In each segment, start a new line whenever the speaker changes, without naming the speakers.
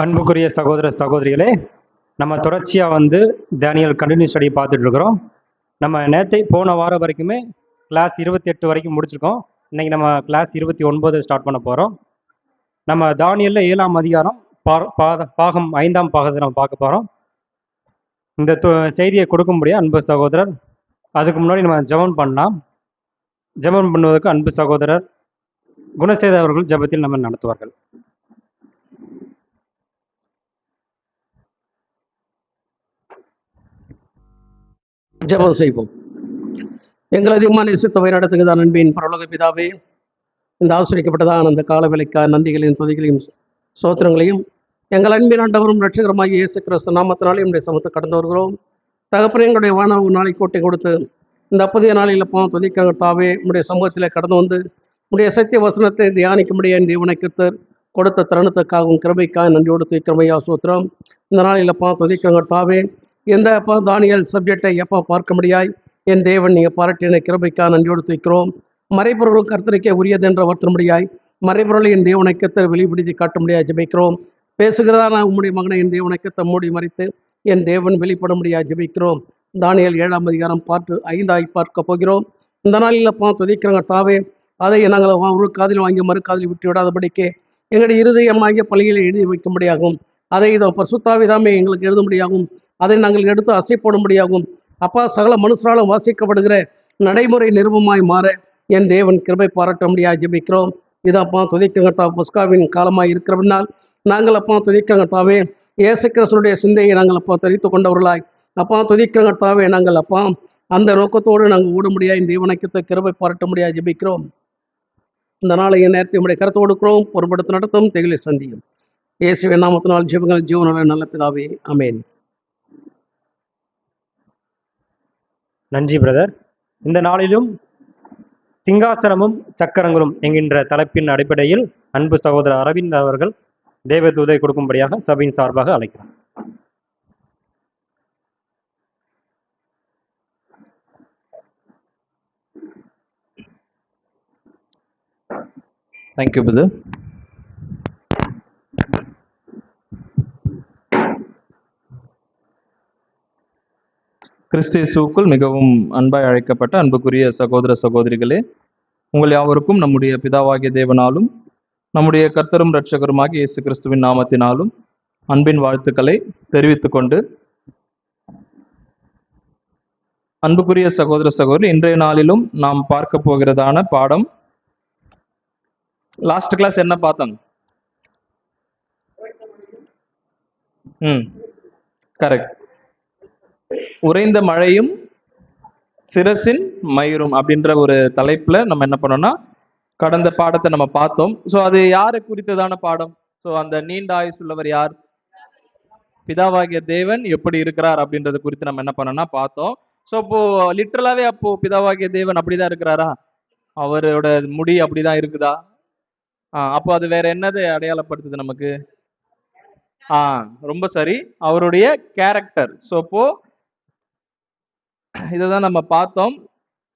அன்புக்குரிய சகோதர சகோதரிகளே, நம்ம தொடர்ச்சியாக டேனியல் கண்டினியூ ஸ்டடி பார்த்துட்டு இருக்கிறோம். நம்ம போன வாரம் வரைக்குமே கிளாஸ் 28 வரைக்கும் முடிச்சிருக்கோம். இன்னைக்கு நம்ம கிளாஸ் 29 ஸ்டார்ட் பண்ண போகிறோம். நம்ம தானியல்ல 7ஆம் அதிகாரம் பாகம் 5ஆம் பாகத்தை நம்ம பார்க்க போகிறோம். இந்த செய்தியை கொடுக்கும்படியா அன்பு சகோதரர், அதுக்கு முன்னாடி நம்ம ஜெபம் பண்ணலாம். ஜெபம் பண்ணுவதற்கு அன்பு சகோதரர் குணசேகர் அவர்கள் ஜெபத்தில் நம்ம நடத்துவார்கள்.
ஜெபம் செய்வோம். எங்கள் அதிகமான நேசித்தவை நடத்துகிறதான் அன்பின் பரலோக பிதாவே, இந்த ஆசிரியக்கப்பட்டதான் அந்த கால வேலைக்காக நன்றிகளையும் துதிகளையும் சோத்திரங்களையும் எங்கள் அன்பின் ஆண்டவரும் ரட்சகரமாகி இயேசு கிறிஸ்து நாமத்தினாலே நம்முடைய சமத்தை கடந்து வருகிறோம். தகப்பனே, எங்களுடைய வானவு நாளை கோட்டை கொடுத்து இந்த புதிய நாளில் துதிக்கிற தாவே உடைய சமூகத்தில் கடந்து வந்து உடைய சத்திய வசனத்தை தியானிக்க முடிய தேவனை கர்த்தர் கொடுத்த தருணத்துக்காகவும் கிருபைக்காக நன்றியோடு துதிக்கிறமையா சூத்திரம். இந்த நாளில் துதிக்கிற தாவே, எந்த தானியல் சப்ஜெக்டை எப்போ பார்க்க முடியாய் என் தேவன் நீங்கள் பாராட்டின கிருபைக்காக நன்றியோடு துதிக்கிறோம். மறைபொருள் கர்த்தருக்கே உரியதென்ற வருத்த முடியாய் மறைபொருளை என் தேவனை கர்த்தர் வெளிப்படுத்தி காட்ட முடியாது ஜெபிக்கிறோம். பேசுகிறதான உம்முடைய மகனை என் தேவனை கர்த்தர் மூடி மறைத்து என் தேவன் வெளிப்பட முடியாது ஜெபிக்கிறோம். தானியல் 7ஆம் அதிகாரம் பார்த்து 5 பார்க்க போகிறோம். இந்த நாளில் துதிக்கிறங்க தாவே, அதை நாங்கள் ஒரு காதில் வாங்கி மறு காதில் விட்டு விடாதபடிக்கு எங்களுடைய இருதயமாகிய பள்ளிகளை எழுதி வைக்கும்படியாகும். அதை இதை பரிசுத்தாவிதாமே எங்களுக்கு எழுதும்படியாகும். அதை நாங்கள் எடுத்து அசைப்படும்படியாகும். அப்பா, சகல மனுஷராலும் வாசிக்கப்படுகிற நடைமுறை நிருபமாய் மாற என் தேவன் கிருபை பாராட்ட முடியாது ஜெபிக்கிறோம். இதப்பா துதிக்கிறங்கத்தா புஸ்காவின் காலமாய் இருக்கிறபினால் நாங்கள் துதிக்கிறங்கத்தாவே இயேசு கிறிஸ்துவினுடைய சிந்தையை நாங்கள் தெரிவித்து கொண்டவர்களாய் துதிக்கிறங்கத்தாவே நாங்கள் அந்த நோக்கத்தோடு நாங்கள் ஓட முடியாது என் தேவனைக்கு கிருபை பாராட்ட முடியாது ஜெபிக்கிறோம். இந்த நாளை என் நேரத்தை உடைய கருத்து கொடுக்கிறோம். பொறுப்படுத்த நடத்தும் தெகிலை சந்தியும் இயேசுவின் நாமத்தினால் ஜெபங்கள் ஜீவனுள்ள நல்ல பிதாவே, ஆமென்.
நன்றி பிரதர். இந்த நாளிலும் சிங்காசனமும் சக்கரங்களும் என்கின்ற தலைப்பின் அடிப்படையில் அன்பு சகோதரர் அரவிந்த் அவர்கள் தேவதூதை கொடுக்கும்படியாக சபையின் சார்பாக அழைக்கிறார்.
Thank you brother. கிறிஸ்தேசுக்குள் மிகவும் அன்பாய் அழைக்கப்பட்ட அன்புக்குரிய சகோதர சகோதரிகளே, உங்கள் யாவருக்கும் நம்முடைய பிதாவாகிய தேவனாலும் நம்முடைய கர்த்தரும் இரட்சகருமாகிய இயேசு கிறிஸ்துவின் நாமத்தினாலும் அன்பின் வாழ்த்துக்களை தெரிவித்துக் கொண்டு, அன்புக்குரிய சகோதர சகோதரி, இன்றைய நாளிலும் நாம் பார்க்க போகிறதான பாடம், லாஸ்ட் கிளாஸ் என்ன பார்த்தோம்? கரெக்ட். உறைந்த மழையும் சிரசின் மயிரும் அப்படின்ற ஒரு தலைப்புல நம்ம என்ன பண்ணோம்னா கடந்த பாடத்தை நம்ம பார்த்தோம். ஸோ அது யாரை குறித்ததான பாடம்? ஸோ அந்த நீண்ட ஆயுசு உள்ளவர் யார்? பிதாவாகிய தேவன் எப்படி இருக்கிறார் அப்படின்றத குறித்து நம்ம என்ன பண்ணோம்னா பார்த்தோம். ஸோ அப்போ லிட்டரலாவே அப்போ பிதாவாகிய தேவன் அப்படிதான் இருக்கிறாரா? அவரோட முடி அப்படிதான் இருக்குதா? அப்போ அது வேற என்னது அடையாளப்படுத்துது நமக்கு? ரொம்ப சரி, அவருடைய கேரக்டர். ஸோ அப்போ இதைதான் நம்ம பார்த்தோம்.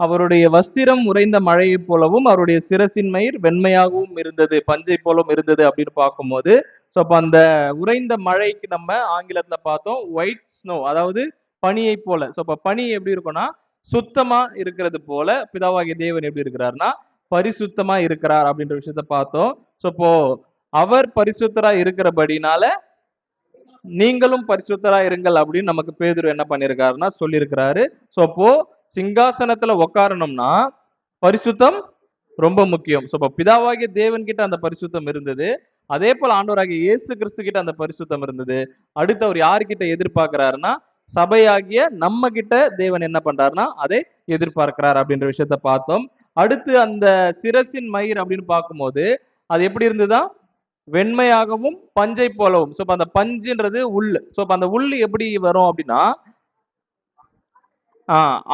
அவருடைய வஸ்திரம் உறைந்த மழையை போலவும் அவருடைய சிரசின் மயிர் வெண்மையாகவும் இருந்தது, பஞ்சை போலவும் இருந்தது அப்படின்னு பார்க்கும்போது, ஸோ அப்போ அந்த உறைந்த மழைக்கு நம்ம ஆங்கிலத்துல பார்த்தோம் ஒயிட் ஸ்னோ, அதாவது பனியை போல. ஸோ அப்போ பனி எப்படி இருக்கும்னா சுத்தமா இருக்கிறது போல பிதாவாகிய தேவன் எப்படி இருக்கிறார்னா பரிசுத்தமா இருக்கிறார் அப்படின்ற விஷயத்த பார்த்தோம். ஸோ இப்போ அவர் பரிசுத்தரா இருக்கிறபடினால நீங்களும் பரிசுத்தரா இருங்கள் அப்படின்னு நமக்கு பேதுரு என்ன பண்ணியிருக்காருன்னா சொல்லியிருக்கிறாரு. ஸோ அப்போ சிங்காசனத்துல உட்காரணும்னா பரிசுத்தம் ரொம்ப முக்கியம். ஸோ இப்போ பிதாவாகிய தேவன் கிட்ட அந்த பரிசுத்தம் இருந்தது, அதே போல ஆண்டவராகிய இயேசு கிறிஸ்து கிட்ட அந்த பரிசுத்தம் இருந்தது. அடுத்து அவர் யாருக்கிட்ட எதிர்பார்க்கிறாருன்னா சபையாகிய நம்ம கிட்ட தேவன் என்ன பண்றாருன்னா அதை எதிர்பார்க்கிறார் அப்படின்ற விஷயத்த பார்த்தோம். அடுத்து அந்த சிரசின் மயிர் அப்படின்னு பார்க்கும்போது அது எப்படி இருந்ததுதான் வெண்மையாகவும் பஞ்சை போலவும். ஸோ அந்த பஞ்சுன்றது உள். ஸோ அந்த உள் எப்படி வரும் அப்படின்னா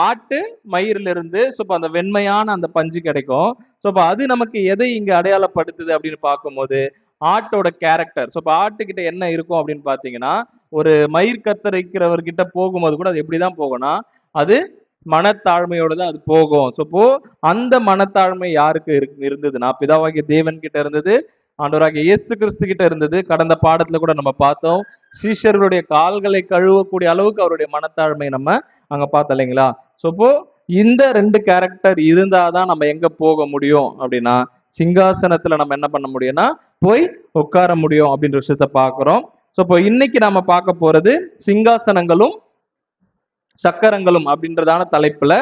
ஆட்டு மயிரில இருந்து அந்த வெண்மையான அந்த பஞ்சு கிடைக்கும். ஸோ அது நமக்கு எதை இங்க அடையாளப்படுத்துது அப்படின்னு பார்க்கும்போது ஆட்டோட கேரக்டர். ஸோ ஆட்டுக்கிட்ட என்ன இருக்கும் அப்படின்னு பார்த்தீங்கன்னா, ஒரு மயிர் கத்தரிக்கிறவர்கிட்ட போகும்போது கூட அது எப்படிதான் போகும்னா அது மனத்தாழ்மையோட தான் அது போகும். ஸோ அந்த மனத்தாழ்மை யாருக்கு இருந்ததுன்னா பிதாவாகிய தேவன் கிட்ட இருந்தது, ஆண்டவராகிய இயேசு கிறிஸ்து கிட்ட இருந்தது. கடந்த பாடத்துல கூட நம்ம பார்த்தோம். சீஷர்களுடைய கால்களை கழுவக்கூடிய அளவுக்கு அவருடைய மனத்தாழ்மை நம்ம அங்க பார்த்தோம் இல்லைங்களா? ஸோ இப்போ இந்த 2 கேரக்டர் இருந்தாதான் நம்ம எங்க போக முடியும் அப்படின்னா, சிங்காசனத்துல நம்ம என்ன பண்ண முடியும்னா போய் உட்கார முடியும் அப்படின்ற விஷயத்த பார்க்கிறோம். ஸோ இப்போ இன்னைக்கு நாம பார்க்க போறது சிங்காசனங்களும் சக்கரங்களும் அப்படின்றதான தலைப்புல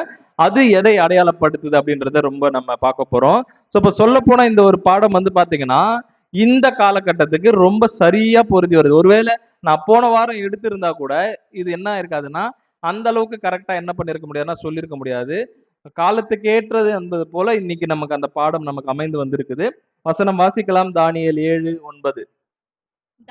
அது எதை அடையாளப்படுத்துது அப்படின்றத ரொம்ப நம்ம பார்க்க போறோம். ஸோ இப்போ சொல்ல போனா இந்த ஒரு பாடம் வந்து பாத்தீங்கன்னா இந்த காலகட்டத்துக்கு ரொம்ப சரியா பொருந்தி வருது. ஒருவேளை நான் போன வாரம் எடுத்திருந்தா கூட இது என்ன இருக்காதுன்னா அந்த அளவுக்கு கரெக்டா என்ன பண்ணிருக்க முடியாதுன்னா சொல்லியிருக்க முடியாது. காலத்துக்கு ஏற்றது என்பது போல இன்னைக்கு நமக்கு அந்த பாடம் நமக்கு அமைந்து வந்திருக்குது. வசனம் வாசிக்கலாம். தானியேல் 7:9.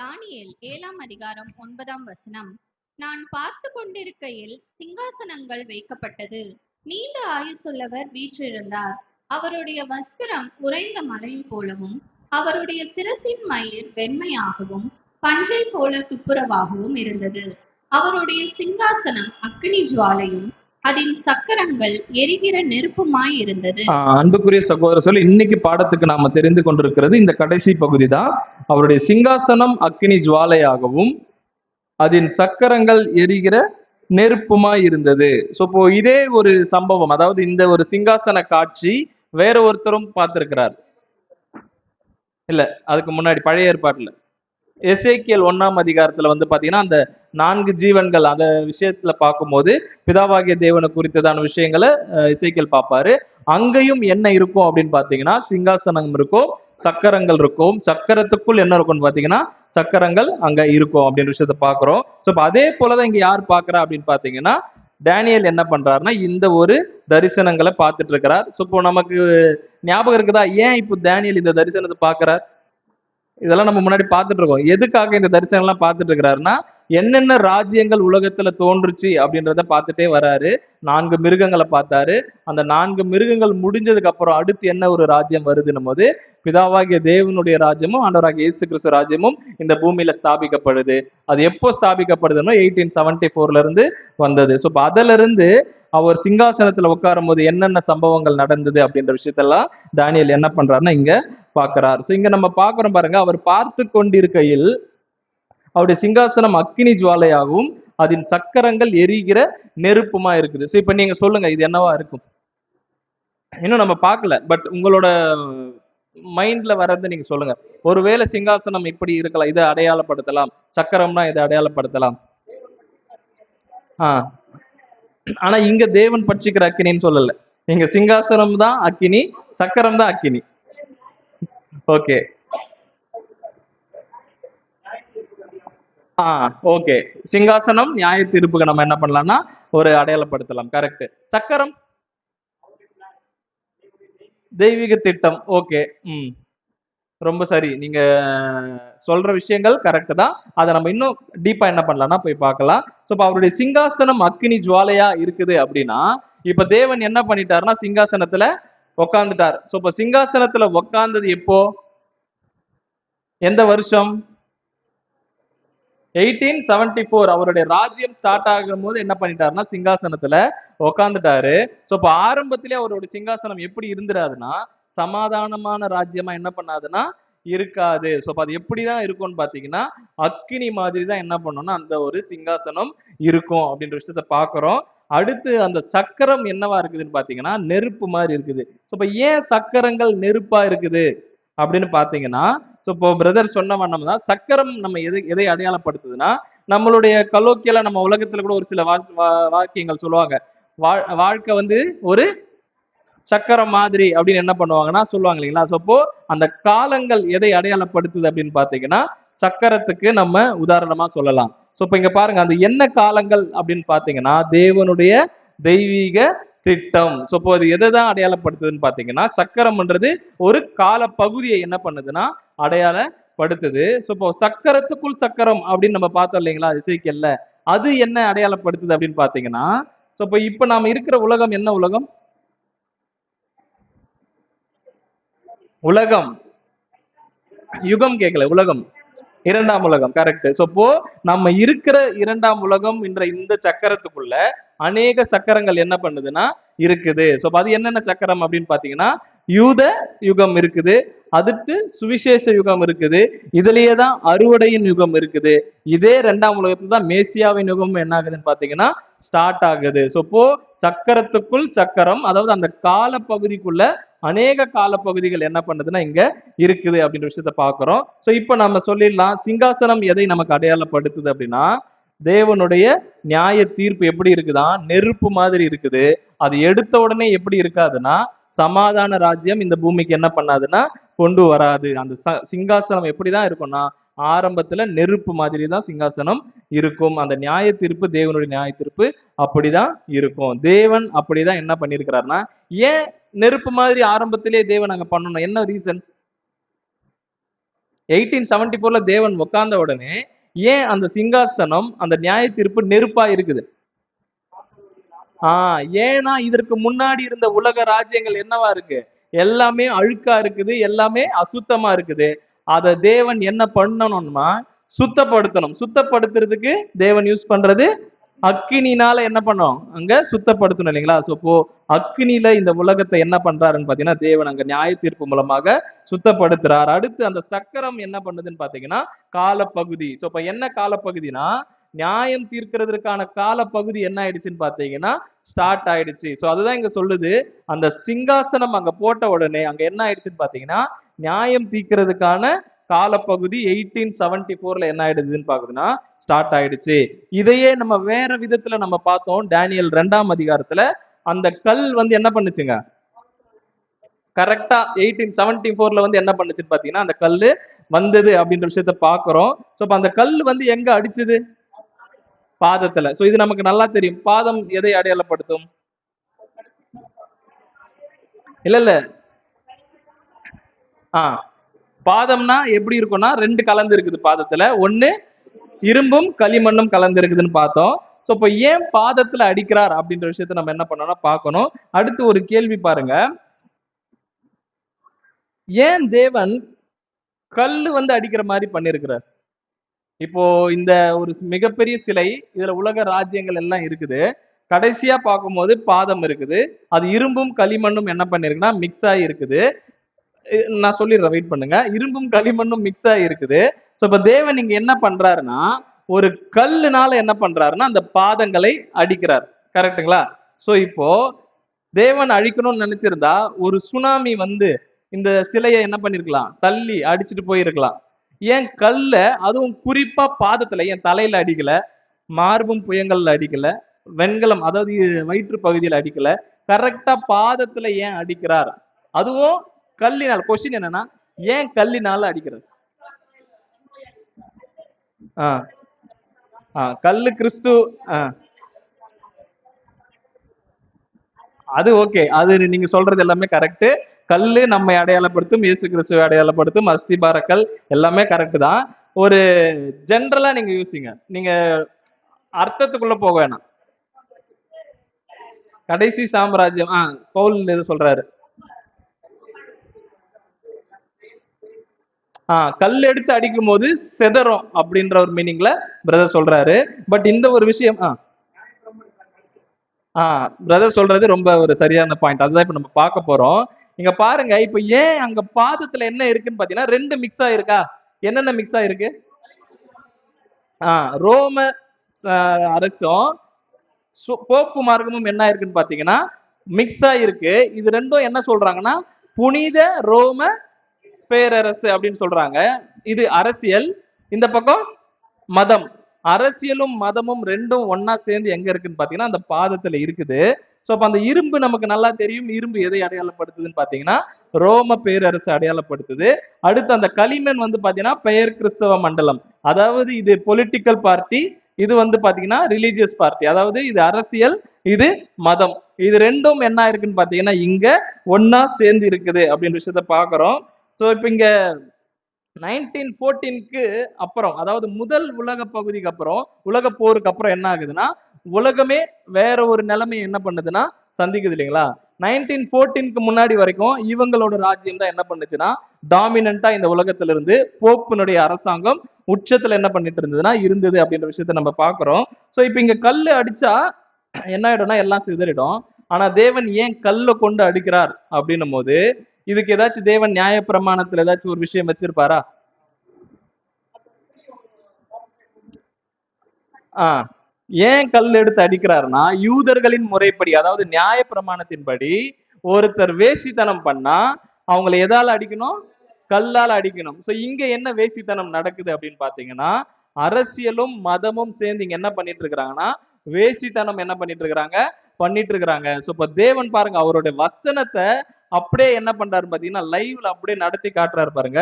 தானியேல் 7ஆம் அதிகாரம் 9ஆம் வசனம். நான் பார்த்து கொண்டிருக்கையில் சிங்காசனங்கள் வைக்கப்பட்டது. நீண்ட ஆயுசுள்ளவர் வீற்றிருந்தார். அவருடைய வஸ்திரம் உறைந்த மலை போலவும் அவருடைய சிரசின் மயிர் வெண்மையாகவும் பஞ்சை போல துப்புரவாகவும் இருந்தது. அவருடைய சிங்காசனம் அக்கினி ஜுவாலையும் அதன் சக்கரங்கள் எரிகிற நெருப்புமாய் இருந்தது.
அன்புக்குரிய சகோதர சொல்லி இன்னைக்கு பாடத்துக்கு நாம தெரிந்து கொண்டிருக்கிறது இந்த கடைசி பகுதி தான். அவருடைய சிங்காசனம் அக்கினி ஜுவாலையாகவும் அதன் சக்கரங்கள் எரிகிற நெருப்புமாய் இருந்தது. ஸோ இப்போ இதே ஒரு சம்பவம், அதாவது இந்த ஒரு சிங்காசன காட்சி வேற ஒருத்தரும் பார்த்திருக்கிறார். இல்ல, அதுக்கு முன்னாடி பழைய ஏற்பாட்டுல எசேக்கியேல் 1ஆம் அதிகாரத்துல வந்து பாத்தீங்கன்னா அந்த 4 ஜீவன்கள் அந்த விஷயத்துல பார்க்கும்போது பிதாவாகிய தேவனை குறித்ததான விஷயங்களை எசேக்கியேல் பார்ப்பாரு. அங்கேயும் என்ன இருக்கும் அப்படின்னு பாத்தீங்கன்னா சிங்காசனம் இருக்கும், சக்கரங்கள் இருக்கும். சக்கரத்துக்குள் என்ன இருக்கும்னு பாத்தீங்கன்னா சக்கரங்கள் அங்க இருக்கும் அப்படின்ற விஷயத்த பாக்குறோம். ஸோ அதே போலதான் இங்க யார் பாக்குறா அப்படின்னு பாத்தீங்கன்னா டேனியல் என்ன பண்றாருன்னா இந்த ஒரு தரிசனங்களை பார்த்துட்டு இருக்கிறார். ஸோ இப்போ நமக்கு ஞாபகம் இருக்குதா ஏன் இப்போ டேனியல் இந்த தரிசனத்தை பார்க்கிறார்? இதெல்லாம் நம்ம முன்னாடி பார்த்துட்டு இருக்கோம். எதுக்காக இந்த தரிசனம் எல்லாம் பார்த்துட்டு இருக்கிறாருன்னா என்னென்ன ராஜ்யங்கள் உலகத்துல தோன்றுச்சு அப்படின்றத பார்த்துட்டே வராரு. 4 மிருகங்களை பார்த்தாரு. அந்த 4 மிருகங்கள் முடிஞ்சதுக்கு அப்புறம் அடுத்து என்ன ஒரு ராஜ்யம் வருதுன்னும் போது பிதாவாகிய தேவனுடைய ராஜ்யமும் ஆண்டவராகிய இயேசு கிறிஸ்து ராஜ்யமும் இந்த பூமியில ஸ்தாபிக்கப்படுது. அது எப்போ ஸ்தாபிக்கப்படுதுன்னா 1874 இருந்து வந்தது. ஸோ அதுல இருந்து அவர் சிங்காசனத்துல உட்காரும் போது என்னென்ன சம்பவங்கள் நடந்தது அப்படின்ற விஷயத்தெல்லாம் தானியேல் என்ன பண்றாருன்னா இங்க பார்க்கிறார். ஸோ இங்க நம்ம பார்க்கிறோம் பாருங்க, அவர் பார்த்து கொண்டிருக்கையில் அவருடைய சிங்காசனம் அக்கினி ஜுவாலையாகவும் அதன் சக்கரங்கள் எரிகிற நெருப்புமா இருக்குது. ஸோ இப்ப நீங்க சொல்லுங்க இது என்னவா இருக்கும்? இன்னும் நம்ம பார்க்கல, பட் உங்களோட மைண்ட்ல வர்றது நீங்க சொல்லுங்க. ஒருவேளை சிங்காசனம் இப்படி இருக்கலாம், இதை அடையாளப்படுத்தலாம். சக்கரம்னா இதை அடையாளப்படுத்தலாம். ஆஹ் ஆனா இங்க தேவன் பட்சிக்கிற அக்கினின்னு சொல்லல. இங்க சிங்காசனம் தான் அக்கினி, சக்கரம் தான் அக்கினி. ஓகே ஓகே, சிங்காசனம் நியாய தீர்ப்புக்கு நம்ம என்ன பண்ணலாம்னா ஒரு அடையாளப்படுத்தலாம். கரெக்ட். சக்கரம் தெய்வீக திட்டம். ஓகே, ரொம்ப சரி. நீங்க சொல்ற விஷயங்கள் கரெக்ட் தான். அதை நம்ம இன்னும் டீப்பா என்ன பண்ணலாம்னா போய் பார்க்கலாம். ஸோ இப்போ அவருடைய சிங்காசனம் அக்கினி ஜுவாலையா இருக்குது அப்படின்னா இப்ப தேவன் என்ன பண்ணிட்டாருன்னா சிங்காசனத்துல உக்காந்துட்டார். ஸோ இப்போ சிங்காசனத்துல உக்காந்தது எப்போ, எந்த வருஷம்? 1874 அவருடைய ராஜ்யம் ஸ்டார்ட் ஆகும் போது என்ன பண்ணிட்டாருன்னா சிங்காசனத்துல உக்காந்துட்டாரு. ஸோ இப்போ ஆரம்பத்திலே அவருடைய சிங்காசனம் எப்படி இருந்துடாதுன்னா சமாதானமான ராஜ்யமா என்ன பண்ணாதுன்னா இருக்காது. ஸோ அது எப்படிதான் இருக்கும்னு பாத்தீங்கன்னா அக்கினி மாதிரி தான் என்ன பண்ணோம்னா அந்த ஒரு சிங்காசனம் இருக்கும் அப்படின்ற விஷயத்த பாக்குறோம். அடுத்து அந்த சக்கரம் என்னவா இருக்குதுன்னு பாத்தீங்கன்னா நெருப்பு மாதிரி இருக்குது. ஸோ இப்போ ஏன் சக்கரங்கள் நெருப்பா இருக்குது அப்படின்னு பாத்தீங்கன்னா ஸோ இப்போ பிரதர் சொன்ன வண்ணம் தான் சக்கரம் நம்ம எதை அடையாளப்படுத்துதுன்னா நம்மளுடைய கலோக்கியல நம்ம உலகத்துல கூட ஒரு சில வாக்கியங்கள் சொல்லுவாங்க. வாழ்க்கை வந்து ஒரு சக்கரம் மாதிரி அப்படின்னு என்ன பண்ணுவாங்கன்னா சொல்லுவாங்க இல்லைங்களா? ஸோ அப்போ அந்த காலங்கள் எதை அடையாளப்படுத்துது அப்படின்னு பாத்தீங்கன்னா சக்கரத்துக்கு நம்ம உதாரணமா சொல்லலாம். ஸோ இப்போ இங்க பாருங்க அந்த என்ன காலங்கள் அப்படின்னு பாத்தீங்கன்னா தேவனுடைய தெய்வீக திட்டம். ஸோ இப்போ அது எதை தான் அடையாளப்படுத்துதுன்னு பாத்தீங்கன்னா சக்கரம்ன்றது ஒரு கால பகுதியை என்ன பண்ணுதுன்னா அடையாளப்படுத்துது. ஸோ இப்போ சக்கரத்துக்குள் சக்கரம் அப்படின்னு நம்ம பார்த்தோம் இல்லைங்களா எசேக்கியேல்ல, அது என்ன அடையாளப்படுத்துது அப்படின்னு பாத்தீங்கன்னா ஸோ இப்போ நாம இருக்கிற உலகம் என்ன உலகம்? உலகம் யுகம் கேட்கல, உலகம் 2ஆம் உலகம். கரெக்ட். ஸோ இப்போ நம்ம இருக்கிற 2ஆம் உலகம் என்ற இந்த சக்கரத்துக்குள்ள அநேக சக்கரங்கள் என்ன பண்ணுதுன்னா இருக்குது. ஸோ அது என்னென்ன சக்கரம் அப்படின்னு பாத்தீங்கன்னா யூத யுகம் இருக்குது, அடுத்து சுவிசேஷ யுகம் இருக்குது, இதுலயே தான் அறுவடையின் யுகம் இருக்குது. இதே 2ஆம் உலகத்துல தான் மேசியாவின் யுகம் என்ன ஆகுதுன்னு பாத்தீங்கன்னா ஸ்டார்ட் ஆகுது. ஸோ இப்போ சக்கரத்துக்குள் சக்கரம், அதாவது அந்த கால பகுதிக்குள்ள அநேக காலப்பகுதிகள் என்ன பண்ணுதுன்னா இங்க இருக்குது அப்படின்ற விஷயத்த பாக்குறோம். ஸோ இப்போ நம்ம சொல்லிடலாம், சிங்காசனம் எதை நமக்கு அடையாளப்படுத்துது அப்படின்னா தேவனுடைய நியாய தீர்ப்பு எப்படி இருக்குதா, நெருப்பு மாதிரி இருக்குது. அது எடுத்த உடனே எப்படி இருக்காதுன்னா சமாதான ராஜ்யம் இந்த பூமிக்கு என்ன பண்ணாதுன்னா கொண்டு வராது. அந்த சிங்காசனம் எப்படிதான் இருக்கும்னா ஆரம்பத்துல நெருப்பு மாதிரி தான் சிங்காசனம் இருக்கும். அந்த நியாய தீர்ப்பு, தேவனுடைய நியாய தீர்ப்பு அப்படிதான் இருக்கும். தேவன் அப்படிதான் என்ன பண்ணிருக்கிறாருன்னா, ஏன் நெருப்பு மாதிரி ஆரம்பத்திலே தேவன் அங்க பண்ணணும், என்ன ரீசன்? 1874 தேவன் உட்கார்ந்த உடனே ஏன் அந்த சிங்காசனம், அந்த நியாய தீர்ப்பு நெருப்பா இருக்குது? ஏன்னா இதற்கு முன்னாடி இருந்த உலக ராஜ்யங்கள் என்னவா இருக்கு? எல்லாமே அழுக்கா இருக்குது, எல்லாமே அசுத்தமா இருக்குது. அத தேவன் என்ன பண்ணணும்னா சுத்தப்படுத்தணும். சுத்தப்படுத்துறதுக்கு தேவன் யூஸ் பண்றது அக்கினினால என்ன பண்ணோம், அங்க சுத்தப்படுத்தணும் இல்லைங்களா? ஸோ இப்போ அக்கினியில இந்த உலகத்தை என்ன பண்றாருன்னு பாத்தீங்கன்னா தேவன் அங்க நியாய தீர்ப்பு மூலமாக சுத்தப்படுத்துறார். அடுத்து அந்த சக்கரம் என்ன பண்ணுதுன்னு பாத்தீங்கன்னா காலப்பகுதி. ஸோ இப்ப என்ன காலப்பகுதினா நியாயம் தீர்க்கிறதுக்கான காலப்பகுதி என்ன ஆயிடுச்சுன்னு பாத்தீங்கன்னா ஸ்டார்ட் ஆயிடுச்சு. ஸோ அதுதான் இங்க சொல்லுது, அந்த சிங்காசனம் அங்க போட்ட உடனே அங்க என்ன ஆயிடுச்சுன்னு பாத்தீங்கன்னா நியாயம் தீர்க்கிறதுக்கான காலப்பகுதி 1874 என்ன ஆயிடுதுன்னு பாக்குதுன்னா ஸ்டார்ட் ஆயிடுச்சு. இதையே நம்ம வேற விதத்துல நம்ம பார்த்தோம். டேனியல் 2ஆம் அதிகாரத்துல அந்த கல் என்ன பண்ணுச்சுங்க, கரெக்டா 1874 என்ன பண்ணுச்சுன்னு பாத்தீங்கன்னா அந்த கல்லு வந்தது அப்படின்ற விஷயத்த பாக்குறோம். சோ அந்த கல் எங்க அடிச்சது, பாதத்துல. சோ இது நமக்கு நல்லா தெரியும். பாதம் எதை அடையாளப்படுத்தும்? இல்ல பாதம்னா எப்படி இருக்கும்னா 2 கலந்து இருக்குது பாதத்துல. ஒண்ணு இரும்பும் களிமண்ணும் கலந்து இருக்குதுன்னு பார்த்தோம். சோ இப்ப ஏன் பாதத்துல அடிக்கிறார் அப்படின்ற விஷயத்த நம்ம என்ன பண்ணோம்னா பார்க்கணும். அடுத்து ஒரு கேள்வி பாருங்க, ஏன் தேவன் கல்லு அடிக்கிற மாதிரி பண்ணிருக்கிறார்? இப்போ இந்த ஒரு மிகப்பெரிய சிலை, இதுல உலக ராஜ்யங்கள் எல்லாம் இருக்குது. கடைசியா பார்க்கும்போது பாதம் இருக்குது, அது இரும்பும் களிமண்ணும் என்ன பண்ணிருக்குன்னா மிக்ஸ் ஆகி இருக்குது. நான் சொல்லிடுறேன், வெயிட் பண்ணுங்க. இரும்பும் களிமண்ணும் மிக்ஸ் ஆகி இருக்குது. சோ இப்ப தேவன் இங்க என்ன பண்றாருன்னா ஒரு கல்லுனால என்ன பண்றாருன்னா அந்த பாதங்களை அடிக்கிறார். கரெக்டுங்களா? சோ இப்போ தேவன் அழிக்கணும்னு நினைச்சிருந்தா ஒரு சுனாமி இந்த சிலையை என்ன பண்ணிருக்கலாம், தள்ளி அடிச்சுட்டு போயிருக்கலாம். ஏன் கல்ல, அதுவும் குறிப்பா பாதத்துல, ஏன் தலையில அடிக்கல, மார்பும் புயங்கள்ல அடிக்கல, வெண்கலம் அதாவது வயிற்று பகுதியில் அடிக்கல, கரெக்டா பாதத்துல ஏன் அடிக்கிறார்? அதுவும் கல்லினால். கொஸ்டின் என்னன்னா ஏன் கல்லினால அடிக்கிறார்? கல்லு கிறிஸ்து. அது ஓகே, அது நீங்க சொல்றது எல்லாமே கரெக்ட். கல்லு நம்மை அடையாளப்படுத்தும், இயேசு கிறிஸ்துவை அடையாளப்படுத்தும், அஸ்திபாரக்கல் எல்லாமே கரெக்ட் தான். ஒரு ஜென்ரலா நீங்க யோசிங்க, நீங்க அர்த்தத்துக்குள்ள போக வேணாம். கடைசி சாம்ராஜ்யம் பவுல் எது சொல்றாரு? கல் எடுத்து அடிக்கும் போது செதறும் அப்படின்ற ஒரு மீனிங்ல பிரதர் சொல்றாரு. பட் இந்த ஒரு விஷயம் பிரதர் சொல்றது ரொம்ப ஒரு சரியான பாயிண்ட். அதுதான் இப்ப நம்ம பார்க்க போறோம். இங்க பாருங்க, இப்ப ஏன் அங்க பாதத்துல என்ன இருக்குன்னு பாத்தீங்கன்னா 2 மிக்ஸ் ஆயிருக்கா. என்னென்ன மிக்ஸ் ஆயிருக்கு? ரோம அரசும் போப்பு மார்க்கமும் என்ன இருக்குன்னு பாத்தீங்கன்னா மிக்ஸ் ஆயிருக்கு. இது ரெண்டும் என்ன சொல்றாங்கன்னா புனித ரோம பேரரசு அப்படின்னு சொல்றாங்க. இது அரசியல், இந்த பக்கம் மதம். அரசியலும் மதமும் ரெண்டும் ஒன்னா சேர்ந்து எங்க இருக்குன்னு பாத்தீங்கன்னா அந்த பாதத்துல இருக்குது. சோ அப்ப அந்த இரும்பு நமக்கு நல்லா தெரியும். இரும்பு எதை அடையாளப்படுத்துதுன்னு பாத்தீங்கன்னா ரோம பேரரசு அடையாளப்படுத்துது. அடுத்து அந்த களிமண் பாத்தீங்கன்னா பெயர் கிறிஸ்தவ மண்டலம், அதாவது இது பொலிட்டிக்கல் பார்ட்டி, இது பாத்தீங்கன்னா ரிலீஜியஸ் பார்ட்டி, அதாவது இது அரசியல், இது மதம். இது ரெண்டும் என்ன இருக்குன்னு பாத்தீங்கன்னா இங்க ஒன்னா சேர்ந்து இருக்குது அப்படின்ற விஷயத்த பாக்குறோம். சோ இப்ப இங்க 1914க்கு அப்புறம், அதாவது முதல் உலக பகுதிக்கு அப்புறம், உலக போருக்கு அப்புறம் என்ன ஆகுதுன்னா உலகமே வேற ஒரு நிலைமை என்ன பண்ணுதுன்னா சந்திக்குது இல்லைங்களா? 1914க்கு முன்னாடி வரைக்கும் இவங்களோட ராஜ்யம் தான் என்ன பண்ணுச்சுன்னா டாமினண்டா இந்த உலகத்துல இருந்து போப்பினுடைய அரசாங்கம் உச்சத்துல என்ன பண்ணிட்டு இருந்ததுன்னா இருந்தது அப்படின்ற விஷயத்த நம்ம பாக்குறோம். சோ இப்ப இங்க கல்லு அடிச்சா என்ன ஆயிடும்னா எல்லாம் சிதறிடும். ஆனா தேவன் ஏன் கல்லை கொண்டு அடிக்கிறார் அப்படின்னும் போது இதுக்கு ஏதாச்சும் தேவன் நியாய பிரமாணத்துல ஏதாச்சும் ஒரு விஷயம் வச்சிருப்பாரா? ஆஹ் ஏன் கல் எடுத்து அடிக்கிறாருன்னா, யூதர்களின் முறைப்படி, அதாவது நியாய பிரமாணத்தின்படி ஒருத்தர் வேசித்தனம் பண்ணா அவங்களை எதால அடிக்கணும்? கல்லால் அடிக்கணும். சோ இங்க என்ன வேசித்தனம் நடக்குது அப்படின்னு பாத்தீங்கன்னா, அரசியலும் மதமும் சேர்ந்து இங்க என்ன பண்ணிட்டு இருக்கிறாங்கன்னா, வேசித்தனம் என்ன பண்ணிட்டு இருக்கிறாங்க. சோ இப்ப தேவன் பாருங்க, அவருடைய வசனத்தை அப்படியே என்ன பண்றாரு பாத்தீங்கன்னா, லைவ்ல அப்படியே நடத்தி காட்டுறாரு பாருங்க.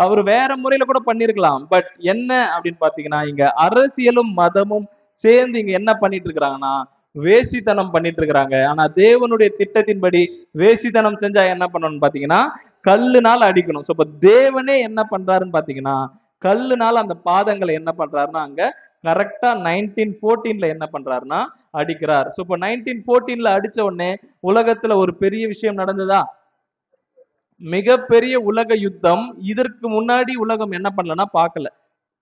அவர் வேற முறையில கூட பண்ணிருக்கலாம். பட் என்ன அப்படின்னு பாத்தீங்கன்னா, இங்க அரசியலும் மதமும் சேர்ந்து இங்க என்ன பண்ணிட்டு இருக்கிறாங்கன்னா, வேசித்தனம் பண்ணிட்டு இருக்கிறாங்க. ஆனா தேவனுடைய திட்டத்தின்படி வேசித்தனம் செஞ்சா என்ன பண்ணணும்னு பாத்தீங்கன்னா, கல்லுனால அடிக்கணும். சோ இப்ப தேவனே என்ன பண்றாருன்னு பாத்தீங்கன்னா, கல்லுனால அந்த பாதங்களை என்ன பண்றாருன்னா, அங்க கரெக்டா 1914ல என்ன பண்றாருன்னா அடிக்கிறார். சோ இப்ப 1914ல அடிச்ச உடனே உலகத்துல ஒரு பெரிய விஷயம் நடந்ததா? மிகப்பெரிய உலக யுத்தம். இதற்கு முன்னாடி உலகம் என்ன பண்ணலன்னா பார்க்கல.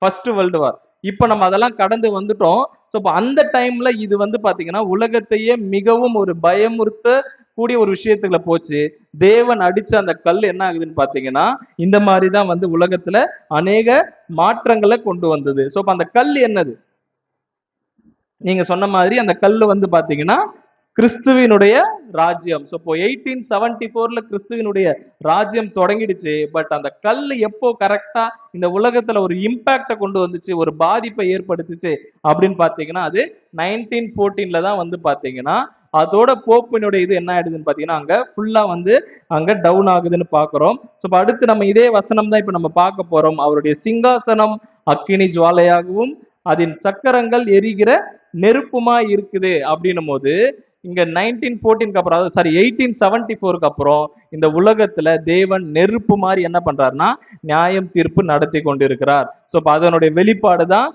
First world war. இப்ப நம்ம அதெல்லாம் கடந்து வந்துட்டோம். சோ இப்ப அந்த டைம்ல இது வந்து பாத்தீங்கன்னா உலகத்தையே மிகவும் ஒரு பயமுறுத்த கூடிய ஒரு விஷயத்துக்குள்ள போச்சு. தேவன் அடிச்ச அந்த கல் என்ன ஆகுதுன்னு பாத்தீங்கன்னா, இந்த மாதிரி தான் வந்து உலகத்துல அநேக மாற்றங்களை கொண்டு வந்தது. சோ அப்ப அந்த கல் என்னது? நீங்க சொன்ன மாதிரி அந்த கல்லு வந்து பாத்தீங்கன்னா கிறிஸ்துவினுடைய ராஜ்யம். ஸோ இப்போ 1874ல கிறிஸ்துவினுடைய ராஜ்யம் தொடங்கிடுச்சு. பட் அந்த கல் எப்போ கரெக்டா இந்த உலகத்துல ஒரு இம்பாக்ட கொண்டு வந்துச்சு, ஒரு பாதிப்பை ஏற்படுத்துச்சு அப்படின்னு பாத்தீங்கன்னா, அது 1914ல தான் வந்து பாத்தீங்கன்னா அதோட போப்பினுடைய இது என்ன ஆயிடுதுன்னு பாத்தீங்கன்னா, அங்க ஃபுல்லா வந்து அங்க டவுன் ஆகுதுன்னு பாக்குறோம். ஸோ இப்போ அடுத்து நம்ம இதே வசனம் தான் இப்ப நம்ம பார்க்க போறோம். அவருடைய சிங்காசனம் அக்கினி ஜுவாலையாகவும் அதன் சக்கரங்கள் எரிகிற நெருப்புமா இருக்குது அப்படின்னும் போது, இங்க 1914க்கு அப்புறம், அதாவது சாரி 1874க்கு அப்புறம் இந்த உலகத்துல தேவன் நெருப்பு மாதிரி என்ன பண்றாருன்னா நியாயம் தீர்ப்பு நடத்தி கொண்டிருக்கிறார். சோ அதனுடைய வெளிப்பாடு தான்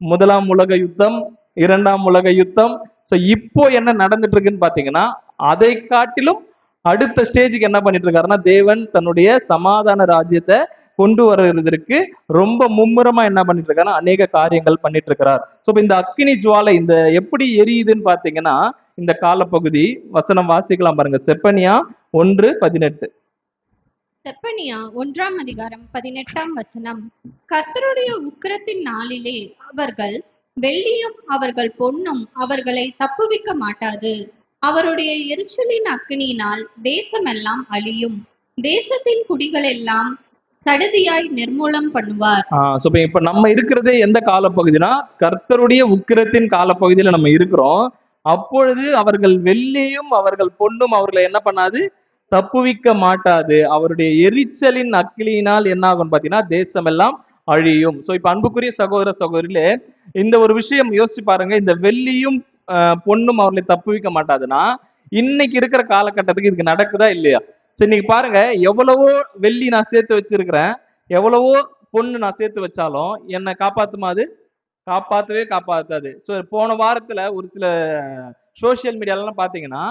முதலாம் உலக யுத்தம், இரண்டாம் உலக யுத்தம். சோ இப்போ என்ன நடந்துட்டு இருக்குன்னு பாத்தீங்கன்னா, அதை காட்டிலும் அடுத்த ஸ்டேஜுக்கு என்ன பண்ணிட்டு இருக்காருன்னா, தேவன் தன்னுடைய சமாதான ராஜ்யத்தை கொண்டு வருவதற்கு ரொம்ப மும்முரமா என்ன பண்ணிட்டு இருக்காருன்னா அநேக காரியங்கள் பண்ணிட்டு இருக்கிறார். சோ இந்த அக்கினி ஜுவாலை இந்த எப்படி எரியுதுன்னு பாத்தீங்கன்னா, இந்த காலப்பகுதி வசனம் வாசிக்கலாம் பாருங்க. செப்பனியா 1:18.
செப்பனியா 1ஆம் அதிகாரம் 18ஆம் வசனம். கர்த்தருடைய உக்கிரத்தின் நாளிலே அவர்கள் வெள்ளியும் அவர்கள் பொன்னும் அவர்களை தப்புவிக்க மாட்டாது. அவருடைய எரிச்சலின் அக்கினியினால் தேசமெல்லாம் அழியும். தேசத்தின் குடிகளெல்லாம் சடுதியாய் நிர்மூலம் பண்ணுவார்.
சோ இப்ப நம்ம இருக்கிறதே எந்த காலப்பகுதினா, கர்த்தருடைய உக்கிரத்தின் காலப்பகுதியில நம்ம இருக்கிறோம். அப்பொழுது அவர்கள் வெள்ளியும் அவர்கள் பொன்னும் அவர்களை என்ன பண்ணாது? தப்புவிக்க மாட்டாது. அவருடைய எரிச்சலின் அக்கினியினால் என்ன ஆகும் பாத்தீங்கன்னா, தேசம் எல்லாம் அழியும். சோ இப்ப அன்புக்குரிய சகோதர சகோதரிகளே, இந்த ஒரு விஷயம் யோசிச்சு பாருங்க. இந்த வெள்ளியும் பொன்னும் அவர்களை தப்புவிக்க மாட்டாதுன்னா, இன்னைக்கு இருக்கிற காலகட்டத்துக்கு இதுக்கு நடக்குதா இல்லையா? சரி இன்னைக்கு பாருங்க, எவ்வளவோ வெள்ளி நான் சேர்த்து வச்சிருக்கிறேன், எவ்வளவோ பொண்ணு நான் சேர்த்து வச்சாலும் என்னை காப்பாத்துமா? அது காப்பாத்தவே காப்பாத்தாது. ஸோ போன வாரத்துல ஒரு சில சோசியல் மீடியாலாம் பாத்தீங்கன்னா,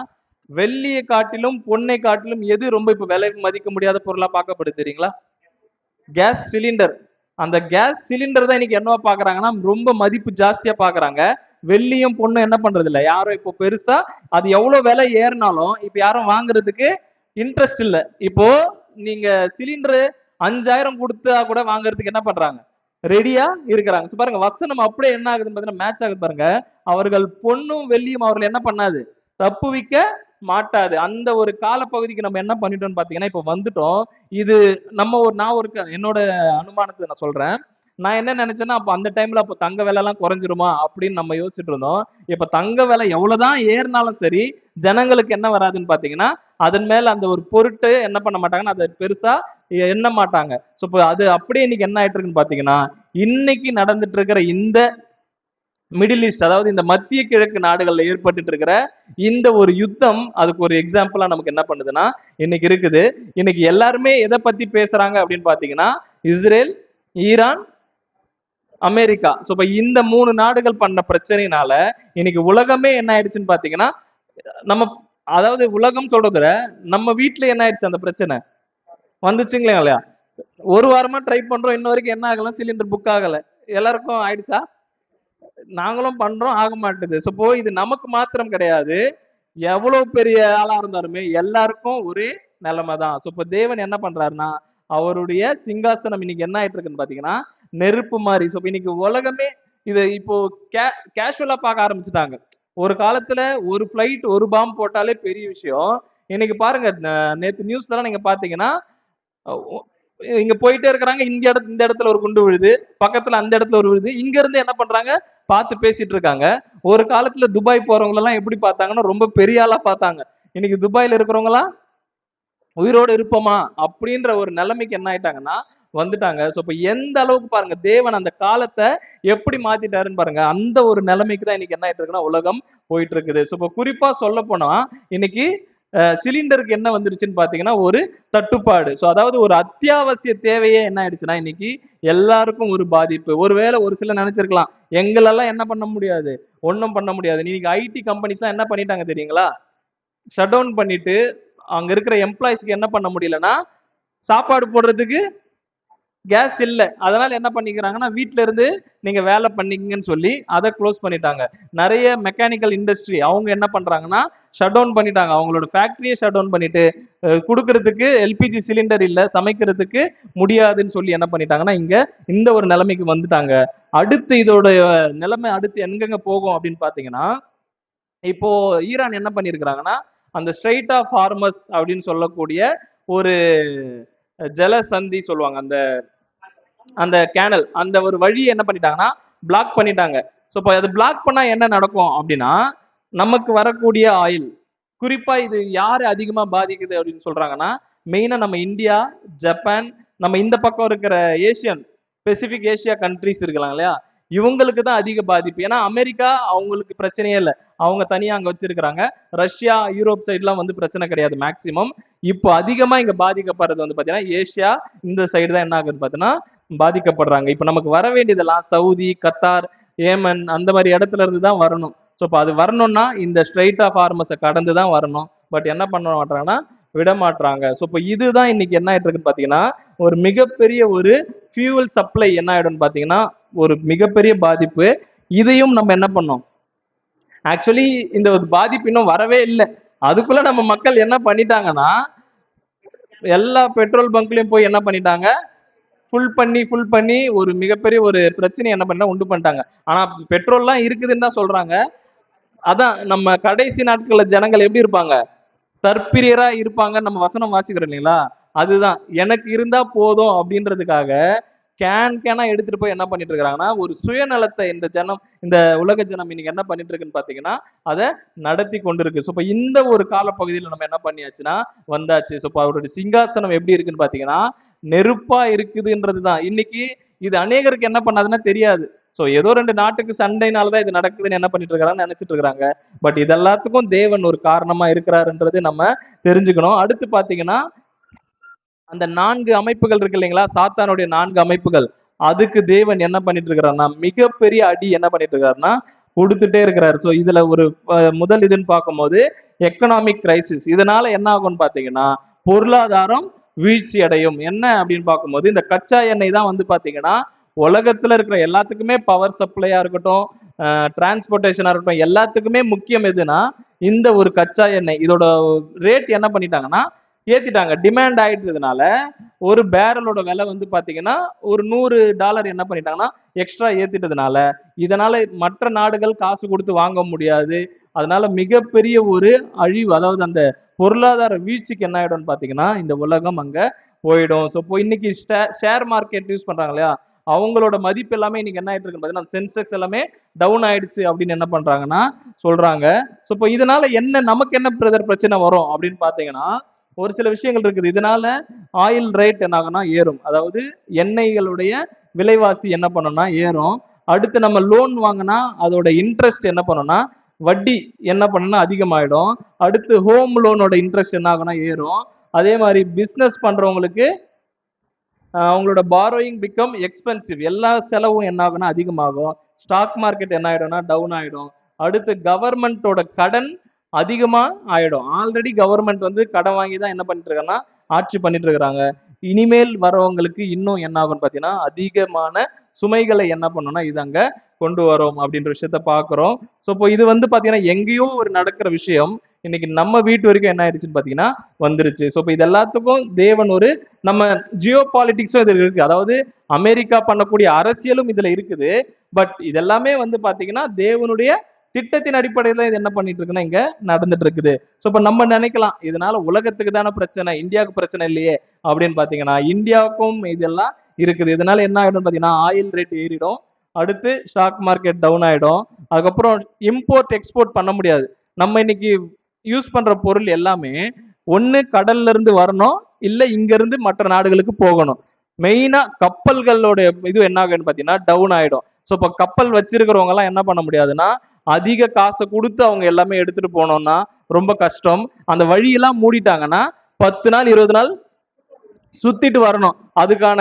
வெள்ளியை காட்டிலும் பொன்னை காட்டிலும் எது ரொம்ப இப்ப விலை மதிக்க முடியாத பொருளா பார்க்கப்படுது தெரியுங்களா? Gas cylinder. அந்த கேஸ் சிலிண்டர் தான் இன்னைக்கு என்னவா பாக்குறாங்கன்னா ரொம்ப மதிப்பு ஜாஸ்தியா பாக்குறாங்க. வெள்ளியும் பொண்ணும் என்ன பண்றது இல்ல. யாரும் இப்போ பெருசா அது எவ்வளவு விலை ஏறினாலும் இப்ப யாரும் வாங்குறதுக்கு இன்ட்ரெஸ்ட் இல்ல. இப்போ நீங்க சிலிண்டர் 5000 கொடுத்தா கூட வாங்குறதுக்கு என்ன பண்றாங்க? ரெடியா இருக்கிறாங்க. பாருங்க வசனம் அப்படியே என்ன ஆகுதுன்னு பாத்தீங்கன்னா மேட்ச் ஆகுது பாருங்க. அவர்கள் பொன்னும் வெள்ளியும் அவர்கள் என்ன பண்ணாது? தப்புவிக்க மாட்டாது. அந்த ஒரு காலப்பகுதிக்கு நம்ம என்ன பண்ணிட்டோம்னு பாத்தீங்கன்னா இப்ப வந்துட்டோம். இது நம்ம நான் ஒரு என்னோட அனுமானத்தை நான் சொல்றேன். நான் என்ன நினைச்சேன்னா அப்ப அந்த டைம்ல அப்ப தங்க விலை எல்லாம் குறைஞ்சிருமா அப்படின்னு நம்ம யோசிச்சுட்டு இருந்தோம். இப்ப தங்க விலை எவ்வளவுதான் ஏறினாலும் சரி, ஜனங்களுக்கு என்ன வராதுன்னு பாத்தீங்கன்னா அதன் மேல அந்த ஒரு பொருட்டு என்ன பண்ண மாட்டாங்கன்னா அதை பெருசா எண்ண மாட்டாங்க. சோ இப்ப அது அப்படியே இன்னைக்கு என்ன ஆயிட்டு இருக்குன்னு பாத்தீங்கன்னா, இன்னைக்கு நடந்துட்டு இருக்கிற இந்த மிடில் ஈஸ்ட், அதாவது இந்த மத்திய கிழக்கு நாடுகள்ல ஏற்பட்டு இருக்கிற இந்த ஒரு யுத்தம் அதுக்கு ஒரு எக்ஸாம்பிளா நமக்கு என்ன பண்ணுதுன்னா இன்னைக்கு இருக்குது. இன்னைக்கு எல்லாருமே எதை பத்தி பேசுறாங்க அப்படின்னு பாத்தீங்கன்னா, இஸ்ரேல், ஈரான், அமெரிக்கா. சோ இப்ப இந்த 3 நாடுகள் பண்ண பிரச்சனையினால இன்னைக்கு உலகமே என்ன ஆயிடுச்சுன்னு பாத்தீங்கன்னா, நம்ம அதாவது உலகம் சொல்றத நம்ம வீட்டுல என்ன ஆயிடுச்சு அந்த பிரச்சனை வந்துச்சுங்களா இல்லையா? ஒரு வாரமா ட்ரை பண்றோம், இன்ன வரைக்கும் என்ன ஆகல? சிலிண்டர் புக் ஆகல. எல்லாருக்கும் ஆயிடுச்சா? நாங்களும் பண்றோம், ஆக மாட்டுது. சோ இப்போ இது நமக்கு மாத்திரம் கிடையாது. எவ்வளவு பெரிய ஆளா இருந்தாலுமே எல்லாருக்கும் ஒரே நிலைமை தான். ஸோ இப்போ தேவன் என்ன பண்றாருன்னா, அவருடைய சிங்காசனம் இன்னைக்கு என்ன ஆயிட்டு இருக்குன்னு பாத்தீங்கன்னா நெருப்பு மாதிரி. ஸோ இன்னைக்கு உலகமே இதை இப்போ கேஷுவலா பார்க்க ஆரம்பிச்சுட்டாங்க. ஒரு காலத்துல ஒரு ஃபிளைட் ஒரு பாம்பு போட்டாலே பெரிய விஷயம். இன்னைக்கு பாருங்க, நேத்து நியூஸ்லாம் நீங்க பாத்தீங்கன்னா அஹ் இங்க போயிட்டே இருக்கிறாங்க, இந்த இடத்துல ஒரு குண்டு விழுது, பக்கத்துல அந்த இடத்துல ஒரு விழுது, இங்க இருந்து என்ன பண்றாங்க பார்த்து பேசிட்டு இருக்காங்க. ஒரு காலத்துல துபாய் போறவங்க எல்லாம் எப்படி பார்த்தாங்கன்னா ரொம்ப பெரிய ஆளா பார்த்தாங்க. இன்னைக்கு துபாயில இருக்கிறவங்க எல்லாம் உயிரோடு இருப்போமா அப்படின்ற ஒரு நிலைமைக்கு என்ன ஆயிட்டாங்கன்னா வந்துட்டாங்க. ஸோ இப்போ எந்த அளவுக்கு பாருங்க தேவன் அந்த காலத்தை எப்படி மாத்திட்டாருன்னு பாருங்க. அந்த ஒரு நிலைமைக்கு தான் இன்னைக்கு என்ன ஆயிட்டு இருக்குன்னா உலகம் போயிட்டு இருக்குது. ஸோ இப்போ குறிப்பா சொல்ல போனா இன்னைக்கு சிலிண்டருக்கு என்ன வந்துருச்சுன்னு பாத்தீங்கன்னா ஒரு தட்டுப்பாடு. ஸோ அதாவது ஒரு அத்தியாவசிய தேவையே என்ன ஆயிடுச்சுன்னா இன்னைக்கு எல்லாருக்கும் ஒரு பாதிப்பு. ஒருவேளை ஒரு சிலர் நினைச்சிருக்கலாம் எங்களெல்லாம் என்ன பண்ண முடியாது, ஒன்றும் பண்ண முடியாது. இன்னைக்கு ஐடி கம்பெனிஸ் தான் என்ன பண்ணிட்டாங்க தெரியுங்களா, ஷட் டவுன் பண்ணிட்டு அங்க இருக்கிற எம்ப்ளாயிஸ்க்கு என்ன பண்ண முடியலன்னா சாப்பாடு போடுறதுக்கு கேஸ் இல்லை. அதனால என்ன பண்ணிக்கிறாங்கன்னா வீட்ல இருந்து நீங்க வேலை பண்ணிக்கங்கன்னு சொல்லி அதை க்ளோஸ் பண்ணிட்டாங்க. நிறைய மெக்கானிக்கல் இண்டஸ்ட்ரி அவங்க என்ன பண்றாங்கன்னா ஷட் டவுன் பண்ணிட்டாங்க. அவங்களோட ஃபேக்டரியை ஷட் டவுன் பண்ணிட்டு கொடுக்கறதுக்கு எல்பிஜி சிலிண்டர் இல்லை, சமைக்கிறதுக்கு முடியாதுன்னு சொல்லி என்ன பண்ணிட்டாங்கன்னா இங்க இந்த ஒரு நிலைமைக்கு வந்துட்டாங்க. அடுத்து இதோட நிலைமை அடுத்து எங்கெங்க போகும் அப்படின்னு பாத்தீங்கன்னா, இப்போ ஈரான் என்ன பண்ணிருக்கிறாங்கன்னா அந்த ஸ்ட்ரெயிட் ஆஃப் ஹார்மஸ் அப்படின்னு சொல்லக்கூடிய ஒரு ஜலசந்தி சொல்லுவாங்க, அந்த அந்த கேனல், அந்த ஒரு வழியை என்ன பண்ணிட்டாங்கன்னா பிளாக் பண்ணிட்டாங்க. ஸோ இப்போ அது பிளாக் பண்ணா என்ன நடக்கும் அப்படின்னா நமக்கு வரக்கூடிய ஆயில், குறிப்பா இது யாரு அதிகமா பாதிக்குது அப்படின்னு சொல்றாங்கன்னா மெயினா நம்ம இந்தியா, ஜப்பான், நம்ம இந்த பக்கம் இருக்கிற ஏசியன் பெசிபிக் ஏசியா கண்ட்ரிஸ் இருக்கலாம் இல்லையா, இவங்களுக்கு தான் அதிக பாதிப்பு. ஏன்னா அமெரிக்கா அவங்களுக்கு பிரச்சனையே இல்லை, அவங்க தனியா அங்க வச்சிருக்கிறாங்க. ரஷ்யா, யூரோப் சைட்லாம் வந்து பிரச்சனை கிடையாது மேக்சிமம். இப்போ அதிகமா இங்க பாதிக்கப்படுறது வந்து பாத்தீங்கன்னா ஏசியா இந்த சைடு தான் என்ன ஆகுதுன்னு பாத்தீங்கன்னா பாதிக்கப்படுறாங்க. இப்போ நமக்கு வர வேண்டியதெல்லாம் சவுதி, கத்தார், ஏமன் அந்த மாதிரி இடத்துல இருந்து தான் வரணும். ஸோ இப்போ அது வரணும்னா இந்த ஸ்ட்ரெயிட் ஆஃப் ஹார்மஸை கடந்து தான் வரணும். பட் என்ன பண்ண மாட்டாங்கன்னா விட மாட்டாங்க. ஸோ இப்போ இதுதான் இன்னைக்கு என்ன ஆயிட்டு இருக்குன்னு பாத்தீங்கன்னா ஒரு மிகப்பெரிய ஒரு ஃபியூவல் சப்ளை என்ன ஆயிடும்னு பாத்தீங்கன்னா ஒரு மிகப்பெரிய பாதிப்பு. இதையும் நம்ம என்ன பண்ணோம், ஆக்சுவலி இந்த ஒரு பாதிப்பு இன்னும் வரவே இல்லை, அதுக்குள்ள நம்ம மக்கள் என்ன பண்ணிட்டாங்கன்னா எல்லா பெட்ரோல் பங்க்லயும் போய் என்ன பண்ணிட்டாங்க ஃபுல் பண்ணி ஒரு மிகப்பெரிய ஒரு பிரச்சனை என்ன பண்ணா உண்டு பண்ணிட்டாங்க. ஆனா பெட்ரோல்லாம் இருக்குதுன்னு தான் சொல்றாங்க. அதான் நம்ம கடைசி நாட்கள்ல ஜனங்கள் எப்படி இருப்பாங்க, தற்பிரியரா இருப்பாங்க. நம்ம வசனம் வாசிக்கிறோம் இல்லைங்களா, அதுதான் எனக்கு இருந்தா போதும் அப்படின்றதுக்காக கேனா எடுத்துட்டு போய் என்ன பண்ணிட்டு இருக்காங்கன்னா ஒரு சுயநலத்தை இந்த ஜனம், இந்த உலக ஜனம் இன்னைக்கு என்ன பண்ணிட்டு இருக்குன்னு பாத்தீங்கன்னா அதை நடத்தி கொண்டிருக்கு. ஸோ இப்போ இந்த ஒரு காலப்பகுதியில் நம்ம என்ன பண்ணியாச்சுன்னா வந்தாச்சு. ஸோ இப்போ அவருடைய சிங்காசனம் எப்படி இருக்குன்னு பாத்தீங்கன்னா நெருப்பா இருக்குதுன்றது தான். இன்னைக்கு இது அநேகருக்கு என்ன பண்ணாதுன்னா தெரியாது. ஸோ ஏதோ 2 நாட்டுக்கு சண்டைனாலதான் இது நடக்குதுன்னு என்ன பண்ணிட்டு இருக்காங்கன்னு நினைச்சிட்டு இருக்காங்க. பட் இது எல்லாத்துக்கும் தேவன் ஒரு காரணமா இருக்கிறாருன்றது நம்ம தெரிஞ்சுக்கணும். அடுத்து பாத்தீங்கன்னா அந்த 4 அமைப்புகள் இருக்கு இல்லைங்களா, சாத்தானுடைய 4 அமைப்புகள், அதுக்கு தேவன் என்ன பண்ணிட்டு இருக்கிறாருன்னா மிகப்பெரிய அடி என்ன பண்ணிட்டு இருக்காருன்னா கொடுத்துட்டே இருக்கிறாரு. ஸோ இதுல ஒரு முதல் இதுன்னு பார்க்கும்போது எக்கனாமிக் கிரைசிஸ், இதனால என்ன ஆகும்னு பாத்தீங்கன்னா பொருளாதாரம் வீழ்ச்சி அடையும். என்ன அப்படின்னு பார்க்கும்போது இந்த கச்சா எண்ணெய் தான் வந்து பாத்தீங்கன்னா உலகத்துல இருக்கிற எல்லாத்துக்குமே பவர் சப்ளையா இருக்கட்டும், டிரான்ஸ்போர்ட்டேஷனா இருக்கட்டும், எல்லாத்துக்குமே முக்கியம் எதுனா இந்த ஒரு கச்சா எண்ணெய். இதோட ரேட் என்ன பண்ணிட்டாங்கன்னா ஏத்திட்டாங்க. டிமாண்ட் ஆயிட்டதுனால ஒரு பேரலோட விலை வந்து பாத்தீங்கன்னா ஒரு $100 என்ன பண்ணிட்டாங்கன்னா எக்ஸ்ட்ரா ஏத்திட்டதுனால இதனால மற்ற நாடுகள் காசு கொடுத்து வாங்க முடியாது. அதனால மிகப்பெரிய ஒரு அழிவு, அதாவது அந்த பொருளாதார வீழ்ச்சிக்கு என்ன ஆயிடும்னு பாத்தீங்கன்னா இந்த உலகம் அங்க போயிடும். ஸோ இப்போ இன்னைக்கு ஷேர் மார்க்கெட் யூஸ் பண்றாங்க இல்லையா, அவங்களோட மதிப்பு எல்லாமே இன்னைக்கு என்ன ஆயிட்டு இருக்குன்னு பாத்தீங்கன்னா சென்செக்ஸ் எல்லாமே டவுன் ஆயிடுச்சு அப்படின்னு என்ன பண்றாங்கன்னா சொல்றாங்க. ஸோ இப்போ இதனால என்ன நமக்கு என்ன பிரச்சனை வரும் அப்படின்னு பாத்தீங்கன்னா ஒரு சில விஷயங்கள் இருக்குது. இதனால ஆயில் ரேட் என்ன ஆகும்னா ஏறும், அதாவது எண்ணெய்களுடைய விலைவாசி என்ன பண்ணும்னா ஏறும். அடுத்து நம்ம லோன் வாங்கினா அதோட இன்ட்ரெஸ்ட் என்ன பண்ணும்னா வட்டி என்ன பண்ணுன்னா அதிகமாயிடும். அடுத்து ஹோம் லோனோட இன்ட்ரெஸ்ட் என்ன ஆகும்னா ஏறும். அதே மாதிரி பிஸ்னஸ் பண்றவங்களுக்கு அவங்களோட பாரோயிங் பிகம் எக்ஸ்பென்சிவ், எல்லா செலவும் என்ன ஆகும்னா அதிகமாகும். ஸ்டாக் மார்க்கெட் என்ன ஆயிடும்னா டவுன் ஆயிடும். அடுத்து கவர்மெண்டோட கடன் அதிகமா ஆயிடும். ஆல்ரெடி கவர்மெண்ட் வந்து கடன் வாங்கி தான் என்ன பண்ணிட்டு இருக்காங்கன்னா ஆட்சி பண்ணிட்டு இருக்கிறாங்க. இனிமேல் வரவங்களுக்கு இன்னும் என்ன ஆகும்னு பாத்தீங்கன்னா அதிகமான சுமைகளை என்ன பண்ணணும்னா இது அங்க கொண்டு வரும் அப்படின்ற விஷயத்த பாக்குறோம். ஸோ இப்போ இது வந்து பாத்தீங்கன்னா எங்கேயோ ஒரு நடக்கிற விஷயம் இன்னைக்கு நம்ம வீட்டு வரைக்கும் என்ன ஆயிடுச்சுன்னு பாத்தீங்கன்னா வந்துருச்சு. ஸோ இப்போ இது எல்லாத்துக்கும் தேவன் ஒரு நம்ம ஜியோ பாலிட்டிக்ஸும் இதுல இருக்கு. அதாவது அமெரிக்கா பண்ணக்கூடிய அரசியலும் இதுல இருக்குது. பட் இதெல்லாமே வந்து பாத்தீங்கன்னா தேவனுடைய திட்டத்தின் அடிப்படையில இது என்ன பண்ணிட்டு இருக்குன்னா இங்க நடந்துட்டு இருக்குது. ஸோ இப்போ நம்ம நினைக்கலாம் இதனால உலகத்துக்கு தானே பிரச்சனை, இந்தியாவுக்கு பிரச்சனை இல்லையே அப்படின்னு பாத்தீங்கன்னா இந்தியாவுக்கும் இதெல்லாம் இருக்குது. இதனால என்ன ஆயிடும் பாத்தீங்கன்னா ஆயில் ரேட் ஏறிடும், அடுத்து ஸ்டாக் மார்க்கெட் டவுன் ஆயிடும், அதுக்கப்புறம் இம்போர்ட் எக்ஸ்போர்ட் பண்ண முடியாது. நம்ம இன்னைக்கு யூஸ் பண்ற பொருள் எல்லாமே ஒண்ணு கடல்ல இருந்து வரணும், இல்ல இங்க இருந்து மற்ற நாடுகளுக்கு போகணும். மெயினா கப்பல்களோட இது என்ன ஆகுன்னு பாத்தீங்கன்னா டவுன் ஆயிடும். ஸோ இப்போ கப்பல் வச்சிருக்கிறவங்க எல்லாம் என்ன பண்ண முடியாதுன்னா அதிக காசை கொடுத்து அவங்க எல்லாமே எடுத்துட்டு போனோம்னா ரொம்ப கஷ்டம். அந்த வழியெல்லாம் மூடிட்டாங்கன்னா 10 நாள் 20 நாள் சுத்திட்டு வரணும். அதுக்கான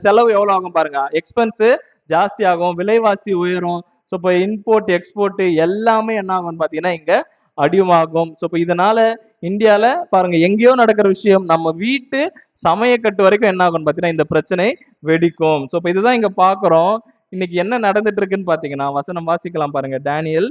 செலவு எவ்வளவு ஆகும் பாருங்க. எக்ஸ்பென்ஸ் ஜாஸ்தி ஆகும், விலைவாசி உயரும். ஸோ இப்போ இம்போர்ட் எக்ஸ்போர்ட் எல்லாமே என்ன ஆகும்னு பாத்தீங்கன்னா இங்க அடியுமாகும். ஸோ இப்போ இதனால இந்தியால பாருங்க எங்கேயோ நடக்கிற விஷயம் நம்ம வீட்டு சமயக்கட்டு வரைக்கும் என்ன ஆகும்னு பாத்தீங்கன்னா இந்த பிரச்சனை வெடிக்கும். ஸோ இப்போ இதுதான் இங்க பாக்குறோம். இன்னைக்கு என்ன நடந்துட்டு இருக்குன்னு பாத்தீங்கன்னா வசனம் வாசிக்கலாம் பாருங்க. டேனியல்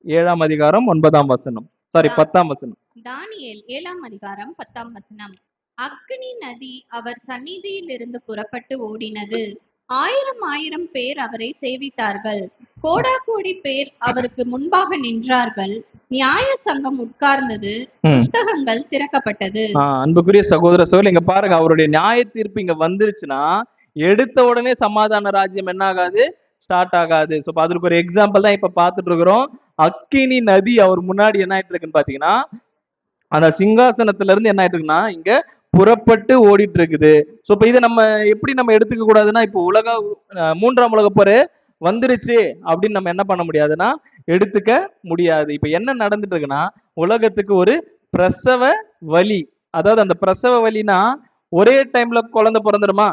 7ஆம் அதிகாரம் 9ஆம் வசனம், சாரி 10ஆம் வசனம்.
தானியேல் 7ஆம் அதிகாரம் 10ஆம் வசனம். அக்கினி நதி அவர் சந்நிதியிலிருந்து புறப்பட்டு ஓடினது. 1000 பேர் அவரை சேவித்தார்கள். கோடாகோடி பேர் அவருக்கு முன்பாக நின்றார்கள். நியாய சங்கம் உட்கார்ந்தது. புஸ்தகங்கள் திறக்கப்பட்டது.
அன்புக்குரிய சகோதர சகோதரி, இங்க பாருங்க அவருடைய நியாய தீர்ப்பு இங்க வந்துருச்சுன்னா எடுத்த உடனே சமாதான ராஜ்யம் என்ன ஆகாது, ஸ்டார்ட் ஆகாது. ஸோ அதுக்கு ஒரு எக்ஸாம்பிள் தான் இப்ப பார்த்துட்டு இருக்கிறோம். அக்கினி நதி அவர் முன்னாடி என்ன ஆயிட்டு இருக்குன்னு பாத்தீங்கன்னா அந்த சிங்காசனத்துல இருந்து என்ன ஆயிட்டு இருக்குன்னா இங்க புறப்பட்டு ஓடிட்டு இருக்குது. ஸோ இப்போ இதை நம்ம எப்படி நம்ம எடுத்துக்க கூடாதுன்னா இப்போ மூன்றாம் உலக போர் வந்துருச்சு அப்படின்னு நம்ம என்ன பண்ண முடியாதுன்னா எடுத்துக்க முடியாது. இப்போ என்ன நடந்துட்டு இருக்குன்னா உலகத்துக்கு ஒரு பிரசவ வலி, அதாவது அந்த பிரசவ வலினா ஒரே டைம்ல குழந்தை பிறந்துருமா,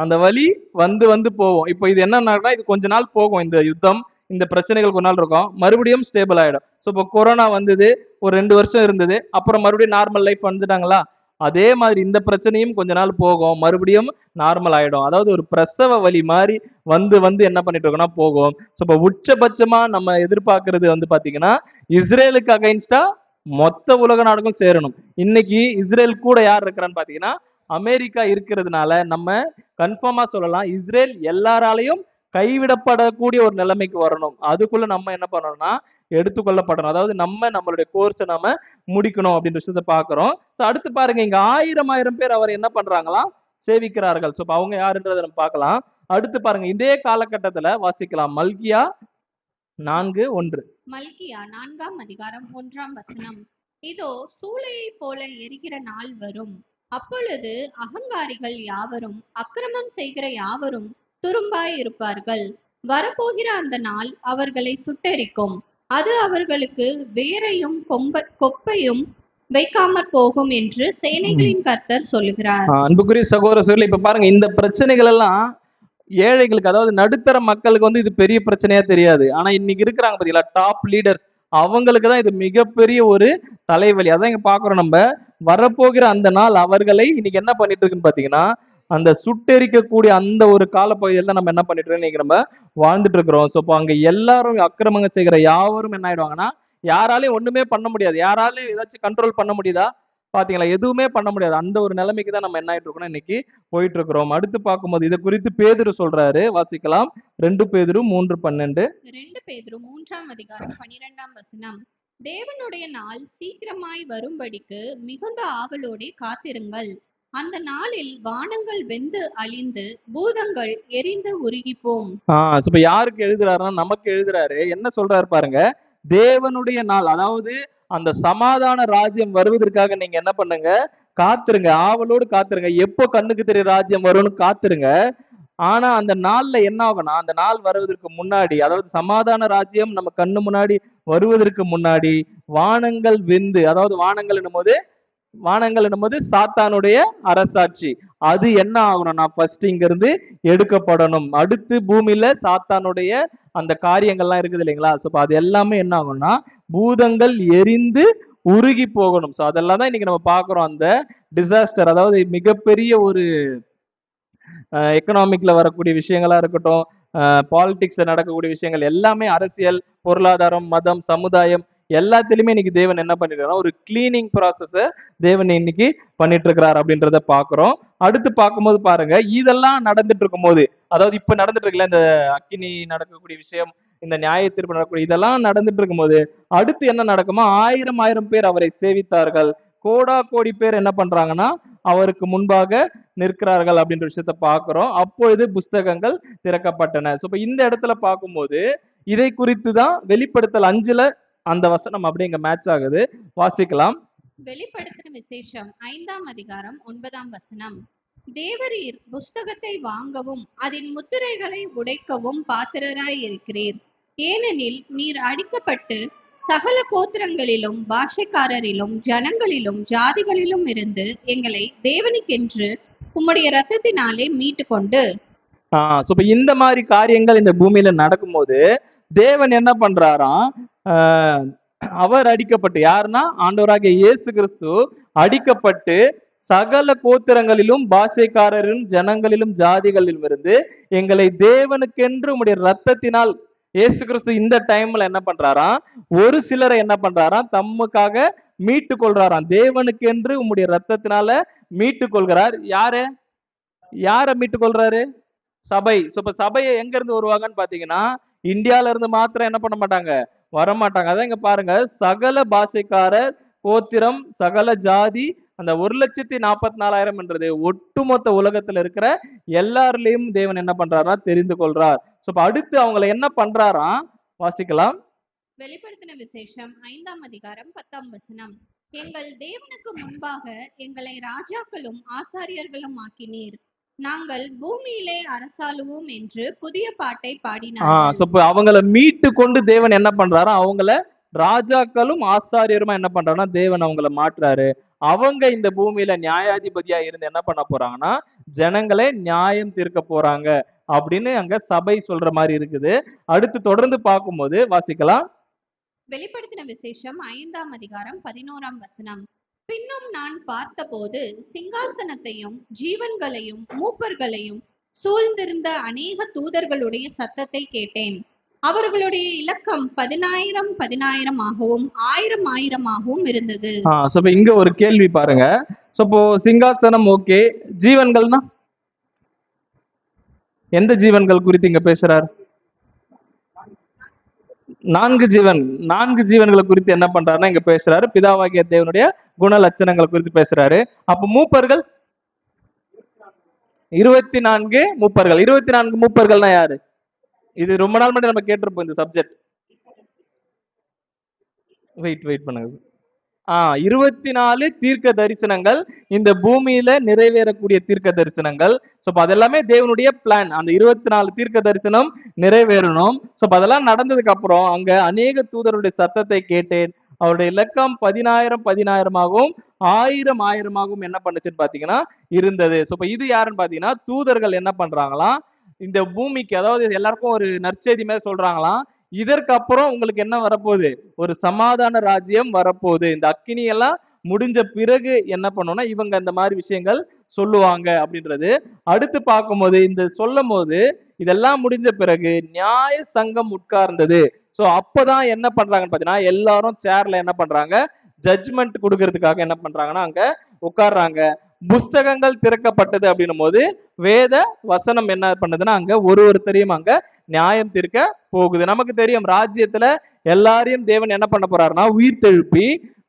அந்த வலி வந்து வந்து போகும். இப்போ இது என்னன்னா இது கொஞ்ச நாள் போகும், இந்த யுத்தம் இந்த பிரச்சனைகள் கொஞ்ச நாள் இருக்கும், மறுபடியும் ஸ்டேபிள் ஆயிடும். ஸோ இப்போ கொரோனா வந்தது, ஒரு 2 வருஷம் இருந்தது, அப்புறம் மறுபடியும் நார்மல் லைஃப் வந்துட்டாங்களா, அதே மாதிரி இந்த பிரச்சனையும் கொஞ்ச நாள் போகும், மறுபடியும் நார்மல் ஆயிடும். அதாவது ஒரு பிரசவ வலி மாதிரி வந்து வந்து என்ன பண்ணிட்டு இருக்கோம்னா போகும். ஸோ இப்போ உச்சபட்சமா நம்ம எதிர்பார்க்கறது வந்து பாத்தீங்கன்னா இஸ்ரேலுக்கு அகைன்ஸ்டா மொத்த உலக நாடுகளும் சேரணும். இன்னைக்கு இஸ்ரேல் கூட யார் இருக்கிறான்னு பாத்தீங்கன்னா அமெரிக்கா இருக்கிறதுனால நம்ம கன்ஃபார்மா சொல்லலாம் இஸ்ரேல் எல்லாராலையும் கைவிடப்படக்கூடிய ஒரு நிலைமைக்கு வரணும். அதுக்குள்ள நம்ம என்ன பண்ணணும்னா எடுத்துக்கொள்ளப்படணும். அதாவது நம்மளுடைய கோர்ஸை நம்ம முடிக்கணும் அப்படின்ற விஷயத்த பாக்குறோம். ஸோ அடுத்து பாருங்க இங்க 1000 பேர் அவர் என்ன பண்றாங்களா சேவிக்கிறார்கள். ஸோ அவங்க யாருன்றதை நம்ம பார்க்கலாம். அடுத்து பாருங்க இதே காலகட்டத்துல வாசிக்கலாம் மல்கியா 4:1.
மல்கியா 4ஆம் அதிகாரம் 1ஆம் வசனம். இதோ சூளையை போல எரிகிற நாள் வரும். அப்பொழுது அகங்காரிகள் யாவரும் அக்கிரமம் செய்கிற யாவரும் துரும்பாய் இருப்பார்கள். வரப்போகிற அந்த நாள் அவர்களை சுட்டெரிக்கும். அது அவர்களுக்கு வேரையும் கொப்பையும் வைக்காமற் போகும் என்று சேனைகளின் கர்த்தர் சொல்லுகிறார்.
அன்புக்குரிய சகோதர சகோதரி, இப்ப பாருங்க இந்த பிரச்சனைகள் எல்லாம் ஏழைகளுக்கு, அதாவது நடுத்தர மக்களுக்கு வந்து இது பெரிய பிரச்சனையா தெரியாது. ஆனா இன்னைக்கு இருக்கிறாங்க பாத்தீங்களா டாப் லீடர்ஸ், அவங்களுக்கு தான் இது மிகப்பெரிய ஒரு தலைவலி. அதான் இங்க பாக்குறோம் நம்ம. வரப்போகிற அந்த நாள் அவர்களை இன்னைக்கு என்ன பண்ணிட்டு இருக்குன்னு பாத்தீங்கன்னா அந்த சுட்டெரிக்கக்கூடிய அந்த ஒரு காலப்பகுதியில் தான் நம்ம என்ன பண்ணிட்டு இருக்கோம் இன்னைக்கு நம்ம வாழ்ந்துட்டு இருக்கிறோம். ஸோ இப்போ அங்க எல்லாரும் அக்கிரமங்கள் செய்கிற யாவரும் என்ன ஆயிடுவாங்கன்னா யாராலையும் ஒண்ணுமே பண்ண முடியாது. யாராலையும் ஏதாச்சும் கண்ட்ரோல் பண்ண முடியுதா பாத்தீங்களா, எதுவுமே பண்ண முடியாது. அந்த ஒரு நிலைமைக்கு தான் நம்ம என்ன ஆயிட்டு இருக்கோம் இன்னைக்கு போயிட்டு இருக்கிறோம். அடுத்து பார்க்கும்போது இதை குறித்து பேதுரு சொல்றாரு, வாசிக்கலாம். 2 பேதுரு 3:12.
2 பேதுரு 3ஆம் அதிகாரம் 12ஆம் வசனம். தேவனுடைய நாள் சீக்கிரமாய் வரும்படிக்கு மிகுந்த ஆவலோடே காத்திருங்கள். அந்த நாளில் வானங்கள் வெந்து அழிந்து பூதங்கள் எரிந்து உருகிப்போம்.
இப்ப யாருக்கு எழுதுறாருன்னா நமக்கு எழுதுறாரு. என்ன சொல்றாரு பாருங்க, தேவனுடைய நாள், அதாவது அந்த சமாதான ராஜ்யம் வருவதற்காக நீங்க என்ன பண்ணுங்க, காத்துருங்க, ஆவலோடு காத்துருங்க. எப்போ கண்ணுக்கு தெரிய ராஜ்யம் வரும்னு காத்துருங்க. ஆனா அந்த நாள்ல என்ன ஆகும்னா அந்த நாள் வருவதற்கு முன்னாடி, அதாவது சமாதான ராஜ்யம் நம்ம கண்ணு முன்னாடி வருவதற்கு முன்னாடி வானங்கள் வெந்து, அதாவது வானங்கள் என்னும்போது சாத்தானுடைய அரசாட்சி, அது என்ன ஆகணும்னா ஃபர்ஸ்ட் இங்க இருந்து எடுக்கப்படணும். அடுத்து பூமியில சாத்தானுடைய அந்த காரியங்கள்லாம் இருக்குது இல்லைங்களா, ஸோ அது எல்லாமே என்ன ஆகும்னா பூதங்கள் எரிந்து உருகி போகணும். ஸோ அதெல்லாம் தான் இன்னைக்கு நம்ம பார்க்குறோம். அந்த டிசாஸ்டர், அதாவது மிகப்பெரிய ஒரு எக்கனாமிக்ல வரக்கூடிய விஷயங்களா இருக்கட்டும், பாலிடிக்ஸ்ல நடக்கக்கூடிய விஷயங்கள் எல்லாமே, அரசியல், பொருளாதாரம், மதம், சமுதாயம், எல்லாத்திலுமே இன்னைக்கு தேவன் என்ன பண்ணிருக்காருன்னா ஒரு கிளீனிங் ப்ராசஸ தேவன் இன்னைக்கு பண்ணிட்டு இருக்கிறார் அப்படின்றத பாக்குறோம். அடுத்து பார்க்கும்போது பாருங்க, இதெல்லாம் நடந்துட்டு இருக்கும்போது, அதாவது இப்ப நடந்துட்டு இருக்குல்ல இந்த அக்கினி நடக்கக்கூடிய விஷயம், இந்த நியாய தீர்ப்பு நடக்கக்கூடிய இதெல்லாம் நடந்துட்டு இருக்கும்போது அடுத்து என்ன நடக்குமா, 1000 பேர் அவரை சேவித்தார்கள். கோடா கோடி பேர் என்ன பண்றாங்கன்னா அவருக்கு முன்பாக நிற்கிறார்கள் அப்படின்ற விஷயத்த பார்க்கிறோம். அப்பொழுது புஸ்தகங்கள் திறக்கப்பட்டன. ஸோ இப்ப இந்த இடத்துல பார்க்கும்போது இதை குறித்து தான் வெளிப்படுத்தல் 5ல அந்த வசனம் அப்படியே இங்க மேட்ச் ஆகுது. வாசிக்கலாம்.
வெளிப்படுத்தின விசேஷம் 5ஆம் அதிகாரம் 9ஆம் வசனம். தேவரீர் புஸ்தகத்தை வாங்கவும் அதன் முத்திரைகளை உடைக்கவும் பாத்திரராய் இருக்கிறீர். ஏனெனில் நீர் அடிக்கப்பட்டு சகல கோத்திரங்களிலும் பாஷைக்காரரிலும் ஜனங்களிலும் ஜாதிகளிலும் இருந்து எங்களை தேவனுக்கென்று உம்முடைய இரத்தத்தினாலே மீட்டு கொண்டு.
ஸோ இப்ப இந்த மாதிரி காரியங்கள் இந்த பூமியில நடக்கும்போது தேவன் என்ன பண்றாராம், ஆஹ் அவர் அடிக்கப்பட்டு, யாருன்னா ஆண்டவராகிய இயேசு கிறிஸ்து அடிக்கப்பட்டு சகல கோத்திரங்களிலும் பாஷைக்காரரிலும் ஜனங்களிலும் ஜாதிகளிலும் இருந்து எங்களை தேவனுக்கென்று உம்முடைய ரத்தத்தினால், இயேசு கிறிஸ்து இந்த டைம்ல என்ன பண்றாராம், ஒரு சிலரை என்ன பண்றாராம் தம்முக்காக மீட்டு கொள்றாராம். தேவனுக்கென்று உம்முடைய ரத்தத்தினால மீட்டு கொள்கிறார். யார மீட்டு கொள்றாரு? சபை. இப்ப சபையை எங்க இருந்து வருவாங்கன்னு பாத்தீங்கன்னா இந்தியால இருந்து மாத்திரம் என்ன பண்ண மாட்டாங்க, வரமாட்டாங்க. அதான் இங்க பாருங்க, சகல பாஷைக்காரர், கோத்திரம், சகல ஜாதி, அந்த 1,44,000 என்றது ஒட்டுமொத்த உலகத்துல இருக்கிற எல்லாரிலையும் தேவன் என்ன பண்றாரா தெரிந்து கொள்றார். இப்ப அடுத்து அவங்களை என்ன பண்றாராம், வாசிக்கலாம்.
வெளிப்படுத்தின விசேஷம் 5ஆம் அதிகாரம் 10ஆம் வசனம். எங்கள் தேவனுக்கு முன்பாக எங்களை ராஜாக்களும் ஆசாரியர்களும் ஆக்கினீர். நாங்கள் பூமியிலே அரசாளுவோம் என்று புதிய பாட்டை பாடினார்கள்.
அவங்கள மீட்டு கொண்டு தேவன் என்ன பண்றாரு, அவங்கள ராஜாக்களும் ஆசாரியருமா என்ன பண்றாருன்னா தேவன் அவங்கள மாற்றுறாரு. அவங்க இந்த பூமியில நியாயாதிபதியா இருந்து என்ன பண்ண போறாங்கன்னா ஜனங்களை நியாயம் தீர்க்க போறாங்க அப்படின்னு அங்க சபை சொல்ற மாதிரி இருக்குது. அடுத்து தொடர்ந்து பார்க்கும்போது வாசிக்கலாம்.
வெளிப்படுத்தின விசேஷம் 5ஆம் அதிகாரம் 11ஆம் வசனம். பின்னும் நான் பார்த்தபோது சிங்காசனத்தையும் ஜீவன்களையும் மூப்பர்களையும் சூழ்ந்திருந்த அநேக தூதர்களுடைய சத்தத்தை கேட்டேன். அவர்களுடைய இலக்கம் 10,000 ஆகவும் 1000 இருந்தது.
இங்க ஒரு கேள்வி பாருங்க. இப்போ சிங்காசனம் ஓகே, ஜீவன்கள்னா எந்த ஜீவன்கள் குறித்து இங்க பேசுறார்? 4 ஜீவன்களை குறித்து என்ன பண்றாருன்னா இங்க பேசுறாரு. பிதாவாகிய தேவனுடைய குண லட்சணங்கள் குறித்து பேசுறாரு. அப்ப மூப்பர்கள் 24 மூப்பர்கள். 24 மூப்பர்கள்னா யாரு? இது ரொம்ப நாள் மட்டும் நம்ம கேட்டிருப்போம் இந்த சப்ஜெக்ட். வெயிட் பண்ணுங்க. 24 தீர்க்க தரிசனங்கள் இந்த பூமியில நிறைவேறக்கூடிய தீர்க்க தரிசனங்கள். அதெல்லாமே தேவனுடைய பிளான். அந்த 24 தீர்க்க தரிசனம் நிறைவேறணும். அதெல்லாம் நடந்ததுக்கு அப்புறம் அங்க அநேக தூதருடைய சத்தத்தை கேட்டேன். அவருடைய இலக்கம் 10,000 1000 என்ன பண்ணுச்சுன்னு பாத்தீங்கன்னா இருந்தது. இது யாருன்னு பாத்தீங்கன்னா தூதர்கள் என்ன பண்றாங்களாம், இந்த பூமிக்கு, அதாவது எல்லாருக்கும் ஒரு நற்செய்தி மாதிரி சொல்றாங்களாம், இதற்கு அப்புறம் உங்களுக்கு என்ன வரப்போகுது, ஒரு சமாதான ராஜ்யம் வரப்போகுது. இந்த அக்கினி எல்லாம் முடிஞ்ச பிறகு என்ன பண்ணோம்னா இவங்க இந்த மாதிரி விஷயங்கள் சொல்லுவாங்க அப்படின்றது. அடுத்து பார்க்கும்போது இந்த சொல்லும் போது இதெல்லாம் முடிஞ்ச பிறகு நியாய சங்கம் உட்கார்ந்தது. அப்பதான் என்ன பண்றாங்கன்னு பாத்தீங்கன்னா எல்லாரும் சேர்ல என்ன பண்றாங்க, ஜட்ஜ்மெண்ட் கொடுக்கறதுக்காக என்ன பண்றாங்கன்னா அங்க உட்கார்றாங்க. புஸ்தகங்கள் திறக்கப்பட்டது அப்படின்னும் போது வேத வசனம் என்ன பண்ணுதுன்னா அங்க ஒருத்தரையும் அங்க நியாயம் தீர்க்க போகுது. நமக்கு தெரியும் ராஜ்யத்துல எல்லாரையும் தேவன் என்ன பண்ண போறாருன்னா உயிர் தெழுப்பி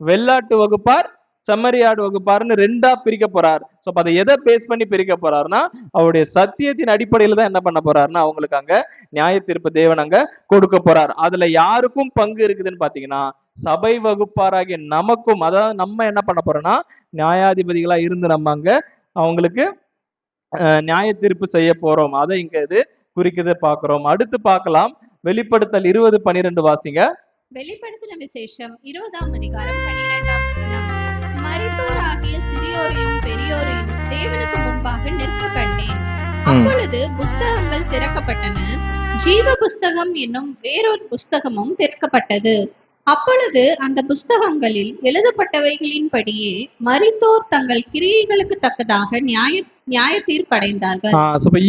வெள்ளாட்டு வகுப்பார் செம்மறியாடு வகுப்பாருன்னு 2ஆ பிரிக்க போறார். அதை எதை பேஸ் பண்ணி பிரிக்க போறாருன்னா அவருடைய சத்தியத்தின் அடிப்படையில தான் என்ன பண்ண போறாருன்னா அவங்களுக்கு அங்க நியாய தீர்ப்பு தேவன் அங்க கொடுக்க போறார். அதுல யாருக்கும் பங்கு இருக்குதுன்னு பாத்தீங்கன்னா சபை வகுப்பாராகிய நமக்கும், அதாவது நம்ம என்ன பண்ண போறோம்னா நியாயாதிபதிகளா இருந்து நம்ம அங்க அவங்களுக்கு நியாய தீர்ப்பு செய்ய போறோம். அதை இங்க இது குறிக்கிறத பாக்குறோம். அடுத்து பார்க்கலாம். வெளிப்படுத்தல் 20:12 வாசிங்க.
வெளிப்படுத்தின விசேஷம் 20ஆம் அதிகாரம் 12ஆம் வசனம். மரித்தோராகிய சிறியோரையும் பெரியோரையும் தேவனுக்கு முன்பாக நிற்க கண்டேன். அப்பொழுது புஸ்தகங்கள் திறக்கப்பட்டன. ஜீவ புஸ்தகம் என்னும் வேறொரு புஸ்தகமும் திறக்கப்பட்டது. அப்பொழுது அந்த புஸ்தகங்களில் எழுதப்பட்டவைகளின்படியே மரித்தோர் தங்கள் கிரியைகளுக்கு தக்கதாக நியாய தீர்ப்படைந்தார்கள்.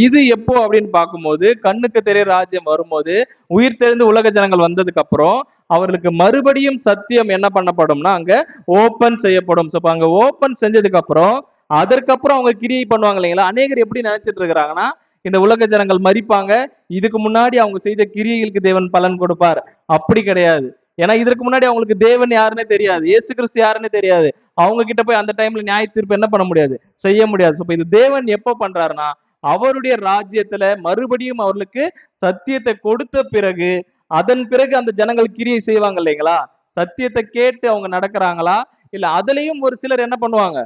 இது எப்போ அப்படின்னு பார்க்கும்போது கண்ணுக்கு தெரிய ராஜ்யம் வரும்போது உயிர் தெரிந்து உலக ஜனங்கள் வந்ததுக்கு அப்புறம் அவர்களுக்கு மறுபடியும் சத்தியம் என்ன பண்ணப்படும்னா அங்க ஓபன் செய்யப்படும். ஸோ அங்க ஓபன் செஞ்சதுக்கு அப்புறம் அதற்கப்புறம் அவங்க கிரியை பண்ணுவாங்க இல்லைங்களா. அநேகர் எப்படி நினைச்சிட்டு இருக்கிறாங்கன்னா, இந்த உலக ஜனங்கள் மரிப்பாங்க, இதுக்கு முன்னாடி அவங்க செய்த கிரியைகளுக்கு தேவன் பலன் கொடுப்பார். அப்படி கிடையாது. ஏன்னா இதற்கு முன்னாடி அவங்களுக்கு தேவன் யாருன்னே தெரியாது, இயேசு கிறிஸ்து யாருன்னே தெரியாது. அவங்க கிட்ட போய் அந்த டைம்ல நியாய தீர்ப்பு என்ன பண்ண முடியாது, செய்ய முடியாது. ஸோ இது தேவன் எப்ப பண்றாருன்னா, அவருடைய ராஜ்யத்துல மறுபடியும் அவர்களுக்கு சத்தியத்தை கொடுத்த பிறகு, அதன் பிறகு அந்த ஜனங்கள் கிரியை செய்வாங்க இல்லைங்களா. சத்தியத்தை கேட்டு அவங்க நடக்கிறாங்களா, இல்ல அதுலயும் ஒரு சிலர் என்ன பண்ணுவாங்க,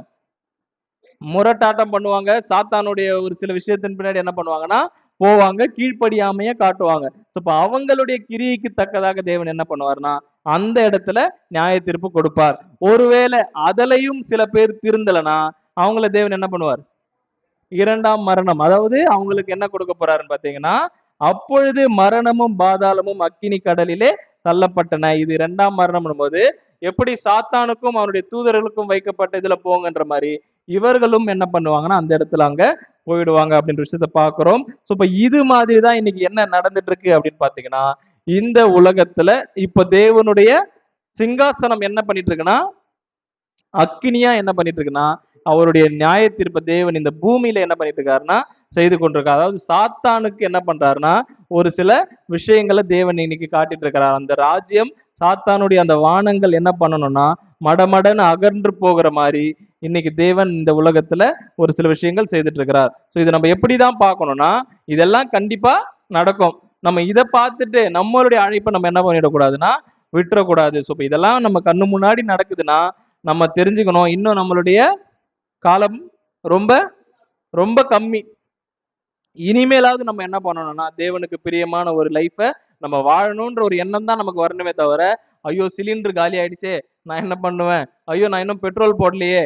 முரட்டாட்டம் பண்ணுவாங்க. சாத்தானுடைய ஒரு சில விஷயத்தின் பின்னாடி என்ன பண்ணுவாங்கன்னா போவாங்க, கீழ்ப்படியாமைய காட்டுவாங்க. ஸோ இப்ப அவங்களுடைய கிரியைக்கு தக்கதாக தேவன் என்ன பண்ணுவார்னா அந்த இடத்துல நியாய தீர்ப்பு கொடுப்பார். ஒருவேளை அதுலயும் சில பேர் திருந்தலனா அவங்கள தேவன் என்ன பண்ணுவார், இரண்டாம் மரணம், அதாவது அவங்களுக்கு என்ன கொடுக்க போறாருன்னு பாத்தீங்கன்னா, அப்பொழுது மரணமும் பாதாளமும் அக்கினி கடலிலே தள்ளப்பட்டன. இது இரண்டாம் மரணம் போது எப்படி சாத்தானுக்கும் அவனுடைய தூதர்களுக்கும் வைக்கப்பட்ட இதுல போங்கன்ற மாதிரி இவர்களும் என்ன பண்ணுவாங்கன்னா அந்த இடத்துல அங்க போயிடுவாங்க அப்படின்ற விஷயத்த பாக்குறோம். ஸோ இப்ப இது மாதிரிதான் இன்னைக்கு என்ன நடந்துட்டு இருக்கு அப்படின்னு பாத்தீங்கன்னா, இந்த உலகத்துல இப்ப தேவனுடைய சிங்காசனம் என்ன பண்ணிட்டு இருக்குன்னா, அக்கினியா என்ன பண்ணிட்டு இருக்குன்னா, அவருடைய நியாய தீர்ப்ப தேவன் இந்த பூமியில என்ன பண்ணிட்டு இருக்காருன்னா செய்து கொண்டிருக்காரு. அதாவது சாத்தானுக்கு என்ன பண்றாருன்னா ஒரு சில விஷயங்களை தேவன் இன்னைக்கு காட்டிட்டு இருக்கிறார். அந்த ராஜ்யம் சாத்தானுடைய அந்த வானங்கள் என்ன பண்ணணும்னா மடமடன்னு அகன்று போகிற மாதிரி இன்னைக்கு தேவன் இந்த உலகத்துல ஒரு சில விஷயங்கள் செய்துட்டு இருக்கிறார். ஸோ இதை நம்ம எப்படிதான் பார்க்கணும்னா, இதெல்லாம் கண்டிப்பா நடக்கும். நம்ம இதை பார்த்துட்டு நம்மளுடைய அழைப்பை நம்ம என்ன பண்ணிடக்கூடாதுன்னா விட்டுறக்கூடாது. ஸோ இப்போ இதெல்லாம் நம்ம கண்ணு முன்னாடி நடக்குதுன்னா நம்ம தெரிஞ்சுக்கணும், இன்னும் நம்மளுடைய காலம் ரொம்ப ரொம்ப கம்மி. இனிமேலாவது நம்ம என்ன பண்ணணும்னா தேவனுக்கு பிரியமான ஒரு லைஃபை நம்ம வாழணும்ன்ற ஒரு எண்ணம் தான் நமக்கு வரணுமே தவிர, ஐயோ சிலிண்டர் காலி ஆயிடுச்சே நான் என்ன பண்ணுவேன், ஐயோ நான் இன்னும் பெட்ரோல் போடலையே,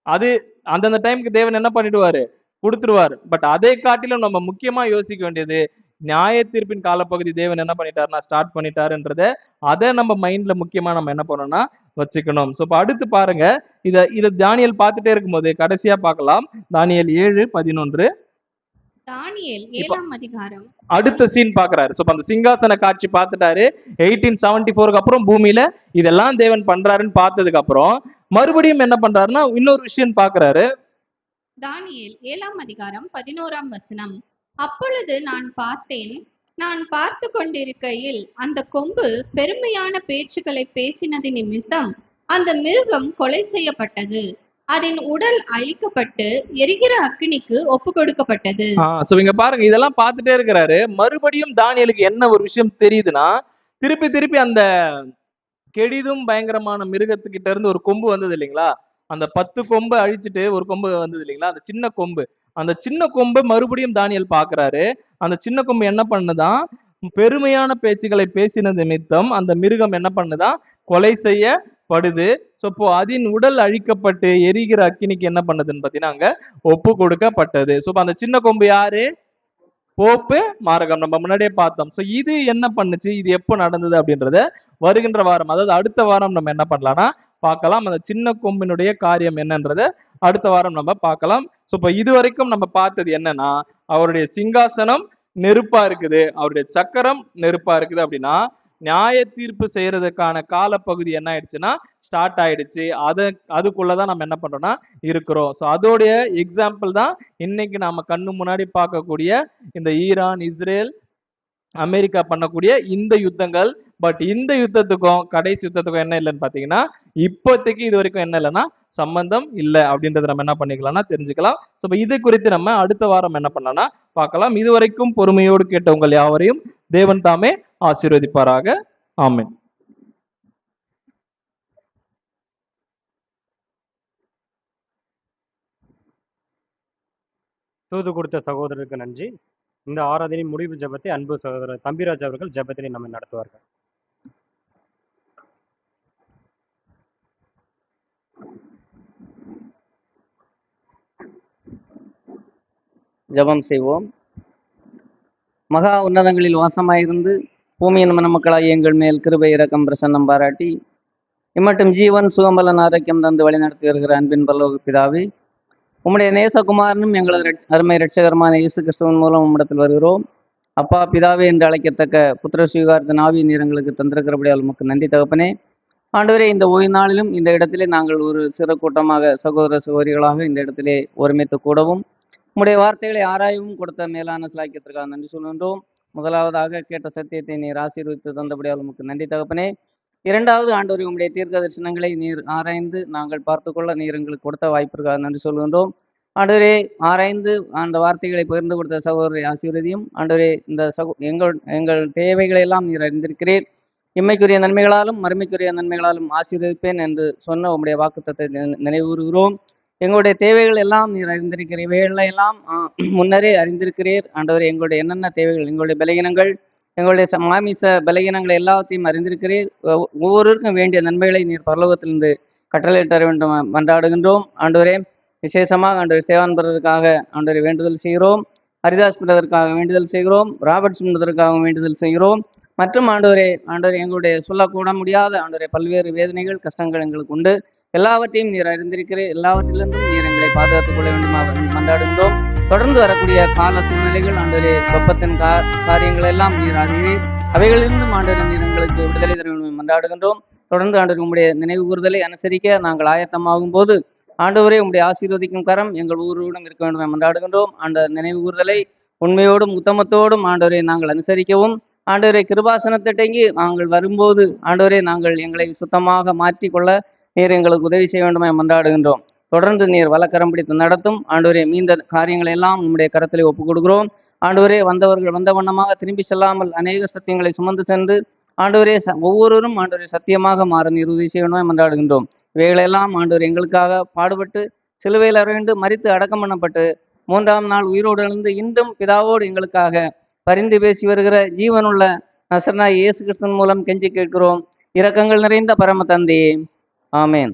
அது அந்தந்த டைமுக்கு தேவன் என்ன பண்ணிடுவாரு, கொடுத்துருவாரு. பட் அதை காட்டிலும் நம்ம முக்கியமா யோசிக்க வேண்டியது, நியாய தீர்ப்பின் காலப்பகுதி தேவன் என்ன பண்ணிட்டாருன்னா ஸ்டார்ட் பண்ணிட்டாருன்றத அதை நம்ம மைண்ட்ல முக்கியமா நம்ம என்ன பண்ணணும்னா வச்சுக்கணும். ஸோ இப்போ அடுத்து பாருங்க, இதை தானியேல் பார்த்துட்டே இருக்கும்போது கடைசியா பார்க்கலாம். தானியேல் 7:11.
தானியேல்
இப்ப
7ஆம் அதிகாரம்.
அடுத்த சீன் பாக்குறாரு. ஸோ அந்த சிங்காசன காட்சி பார்த்துட்டாரு. 1874க்கு அப்புறம் பூமியில இதெல்லாம் தேவன் பண்றாருன்னு பார்த்ததுக்கு அப்புறம் மறுபடியும் என்ன பண்றாருன்னா இன்னொரு விஷயம் பாக்குறாரு.
தானியேல் 7ஆம் அதிகாரம் 11ஆம் வசனம். அப்பொழுது நான் பார்த்தேன், நான் பார்த்து கொண்டிருக்கையில் அந்த கொம்பு பெருமையான பேச்சுக்களை பேசினது நிமித்தம் அந்த மிருகம் கொலை செய்யப்பட்டது, அதன் உடல் அழிக்கப்பட்டு எரிகிற அக்கினிக்கு ஒப்பு கொடுக்கப்பட்டது.
சோ இங்க பாருங்க, இதெல்லாம் பார்த்துட்டே இருக்கிறாரு. மறுபடியும் தானியேலுக்கு என்ன ஒரு விஷயம் தெரியுதுன்னா, திருப்பி திருப்பி அந்த கெடிதும் பயங்கரமான மிருகத்துக்கிட்ட இருந்து ஒரு கொம்பு வந்தது இல்லைங்களா, அந்த 10 கொம்பை அழிச்சிட்டு ஒரு கொம்பு வந்தது இல்லைங்களா, அந்த சின்ன கொம்பு, அந்த சின்ன கொம்பை மறுபடியும் தானியேல் பாக்குறாரு. அந்த சின்ன கொம்பு என்ன பண்ணுதான், பெருமையான பேச்சுகளை பேசினது நிமித்தம் அந்த மிருகம் என்ன பண்ணுதான் கொலை செய்யப்படுது. ஸோ இப்போ அதன் உடல் அழிக்கப்பட்டு எரிகிற அக்கினிக்கு என்ன பண்ணுதுன்னு பார்த்தீங்கன்னா அங்க ஒப்பு கொடுக்கப்பட்டது. ஸோ அந்த சின்ன கொம்பு யாரு, போப்பு மாரகம், நம்ம முன்னாடியே பார்த்தோம். ஸோ இது என்ன பண்ணுச்சு, இது எப்போ நடந்தது அப்படின்றத வருகின்ற வாரம், அதாவது அடுத்த வாரம் நம்ம என்ன பண்ணலாம்னா பார்க்கலாம். அந்த சின்ன கொம்பினுடைய காரியம் என்னன்றத அடுத்த வாரம் நம்ம பார்க்கலாம். ஸோ இப்போ இது வரைக்கும் நம்ம பார்த்தது என்னன்னா, அவருடைய சிங்காசனம் நெருப்பா இருக்குது, அவருடைய சக்கரம் நெருப்பா இருக்குது. அப்படின்னா நியாய தீர்ப்பு செய்யறதுக்கான காலப்பகுதி என்ன ஆயிடுச்சுன்னா ஸ்டார்ட் ஆயிடுச்சு. அதுக்குள்ளதான் நம்ம என்ன பண்றோம்னா இருக்கிறோம். ஸோ அதோடைய எக்ஸாம்பிள் தான் இன்னைக்கு நாம கண்ணு முன்னாடி பார்க்கக்கூடிய இந்த ஈரான், இஸ்ரேல், அமெரிக்கா பண்ணக்கூடிய இந்த யுத்தங்கள். பட் இந்த யுத்தத்துக்கும் கடைசி யுத்தத்துக்கும் என்ன இல்லைன்னு பாத்தீங்கன்னா, இப்போதைக்கு இது வரைக்கும் என்ன இல்லைன்னா சம்பந்தம் இல்லை அப்படின்றத நம்ம என்ன பண்ணிக்கலாம்னா தெரிஞ்சுக்கலாம். ஸோ இது குறித்து நம்ம அடுத்த வாரம் என்ன பண்ணலாம்னா பார்க்கலாம். இதுவரைக்கும் பொறுமையோடு கேட்ட உங்கள் யாவரையும் தேவன் தாமே ஆசீர்வதிப்பாராக. ஆமென்.
தூது கொடுத்த சகோதரருக்கு நன்றி. இந்த ஆராதனை முடிவு ஜெபத்தை அன்பு சகோதரர் தம்பிராஜ் அவர்கள் ஜெபத்தினை நம்மை நடத்துவார்கள்.
ஜெபம் செய்வோம். மகா உன்னதங்களில் வாசமாயிருந்து பூமியின் மணமக்களாய் எங்கள் மேல் கிருபை இரக்கம் பிரசன்னம் பாராட்டி இம்மட்டும் ஜீவன் சுகம்பலன் ஆரோக்கியம் தந்து வழி நடத்தி வருகிற அன்பின் பரலோக பிதாவே, உம்முடைய நேசகுமாரனும் எங்களது அருமை இரட்சகரமான இயேசு கிறிஸ்துவின் மூலம் உம்மிடத்தில் வருகிறோம். அப்பா பிதாவே என்று அழைக்கத்தக்க புத்திர சுவீகாரத்தின் ஆவியை நீர் எங்களுக்கு தந்திருக்கிறபடியால் உமக்கு நன்றி தகப்பனே. ஆண்டவரே, இந்த ஓய்வு நாளிலும் இந்த இடத்திலே நாங்கள் ஒரு சிறு கூட்டமாக சகோதர சகோதரிகளாக இந்த இடத்திலே ஒருமித்து கூடவும் உம்முடைய வார்த்தைகளை ஆராயவும் கொடுத்த மேலான சிலாக்கியத்திற்காக நன்றி சொல்கின்றோம். முதலாவதாக கேட்ட சத்தியத்தை நீர் ஆசீர்வித்து தந்தபடியால் உமக்கு நன்றி தகப்பனே. இரண்டாவது, ஆண்டவரே, உம்முடைய தீர்க்க தரிசனங்களை நீர் ஆராய்ந்து நாங்கள் பார்த்துக்கொள்ள நீர் எங்களுக்கு கொடுத்த வாய்ப்பிற்காக நன்றி சொல்கின்றோம். ஆண்டவரே, ஆராய்ந்து அந்த வார்த்தைகளை பகிர்ந்து கொடுத்த சகோதரி ஆசீர்வதியும். ஆண்டவரே, இந்த எங்கள் தேவைகளை எல்லாம் நீர் அறிந்திருக்கிறீர். இம்மைக்குரிய நன்மைகளாலும் மறுமைக்குரிய நன்மைகளாலும் ஆசீர்வதிப்பேன் என்று சொன்ன உம்முடைய வாக்குத்தத்தை நினைவுறுகிறோம். எங்களுடைய தேவைகள் எல்லாம் நீர் அறிந்திருக்கிறீர். இவைகளை எல்லாம் முன்னரே அறிந்திருக்கிறீர். ஆண்டவரே, எங்களுடைய என்னென்ன தேவைகள், எங்களுடைய பலகீனங்கள், எங்களுடைய மாமிச பலகீனங்களை எல்லாத்தையும் அறிந்திருக்கிறீர். ஒவ்வொருவருக்கும் வேண்டிய நன்மைகளை நீர் பரலோகத்திலிருந்து கட்டளையிட்டு தர வேண்டும் மன்றாடுகின்றோம். ஆண்டவரே, விசேஷமாக ஆண்டவர் ஸ்தேவான் பிரதருக்காக ஆண்டவரை வேண்டுதல் செய்கிறோம். ஹரிதாஸ் பிரதருக்காக வேண்டுதல் செய்கிறோம். ராபர்ட்ஸ் பிரதருக்காக வேண்டுதல் செய்கிறோம். மற்றும் ஆண்டவரே எங்களுடைய சொல்லக்கூட முடியாத ஆண்டவரே பல்வேறு வேதனைகள் கஷ்டங்கள் எங்களுக்கு உண்டு. எல்லாவற்றையும் நீர் அறிந்திருக்கிறீர். எல்லாவற்றிலிருந்தும் நீர் எங்களை பாதுகாத்துக் கொள்ள வேண்டும் மன்றாடுகின்றோம். தொடர்ந்து வரக்கூடிய கால சூழ்நிலைகள் ஆண்டவரே வெப்பத்தின் காரியங்கள் எல்லாம் நீர் அறிவீர். அவைகளிலிருந்தும் ஆண்டவரே நீர் எங்களுக்கு விடுதலை தர வேண்டும் மன்றாடுகின்றோம். தொடர்ந்து ஆண்டவர் உங்களுடைய நினைவு கூறுதலை அனுசரிக்க நாங்கள் ஆயத்தமாகும் போது ஆண்டவரே உம்முடைய ஆசீர்வதிக்கும் கரம் எங்கள் ஊரோடும் இருக்க வேண்டும் மன்றாடுகின்றோம். அந்த நினைவு கூறுதலை உண்மையோடும் உத்தமத்தோடும் ஆண்டவரை நாங்கள் அனுசரிக்கவும், ஆண்டவரை கிருபாசனத்திட்டங்கி நாங்கள் வரும்போது ஆண்டவரே நாங்கள் எங்களை சுத்தமாக மாற்றிக்கொள்ள நீர் எங்களுக்கு உதவி செய்ய வேண்டுமே மன்றாடுகின்றோம். தொடர்ந்து நீர் வலக்கரம் பிடித்து நடத்தும். ஆண்டவரே, மீந்த காரியங்களை எல்லாம் உம்முடைய கரத்திலே ஒப்புக் கொடுக்கிறோம். ஆண்டவரே, வந்தவர்கள் வந்த வண்ணமாக திரும்பி செல்லாமல் அநேக சத்தியங்களை சுமந்து சென்று ஆண்டவரே ஒவ்வொருவரும் ஆண்டவரை சத்தியமாக மாற நீர் உதவி செய்ய வேண்டுமே மன்றாடுகின்றோம். இவைகளெல்லாம் ஆண்டவர் எங்களுக்காக பாடுபட்டு சிலுவையில் அறைந்து மரித்து அடக்கம் பண்ணப்பட்டு 3ஆம் நாள் உயிரோடு எழுந்து இன்றும் பிதாவோடு எங்களுக்காக பரிந்து பேசி வருகிற ஜீவனுள்ள நசரேயனாகிய இயேசு கிறிஸ்துவின் மூலம் கெஞ்சி கேட்கிறோம். இரக்கங்கள் நிறைந்த பரம தந்தையே, ஆமேன்.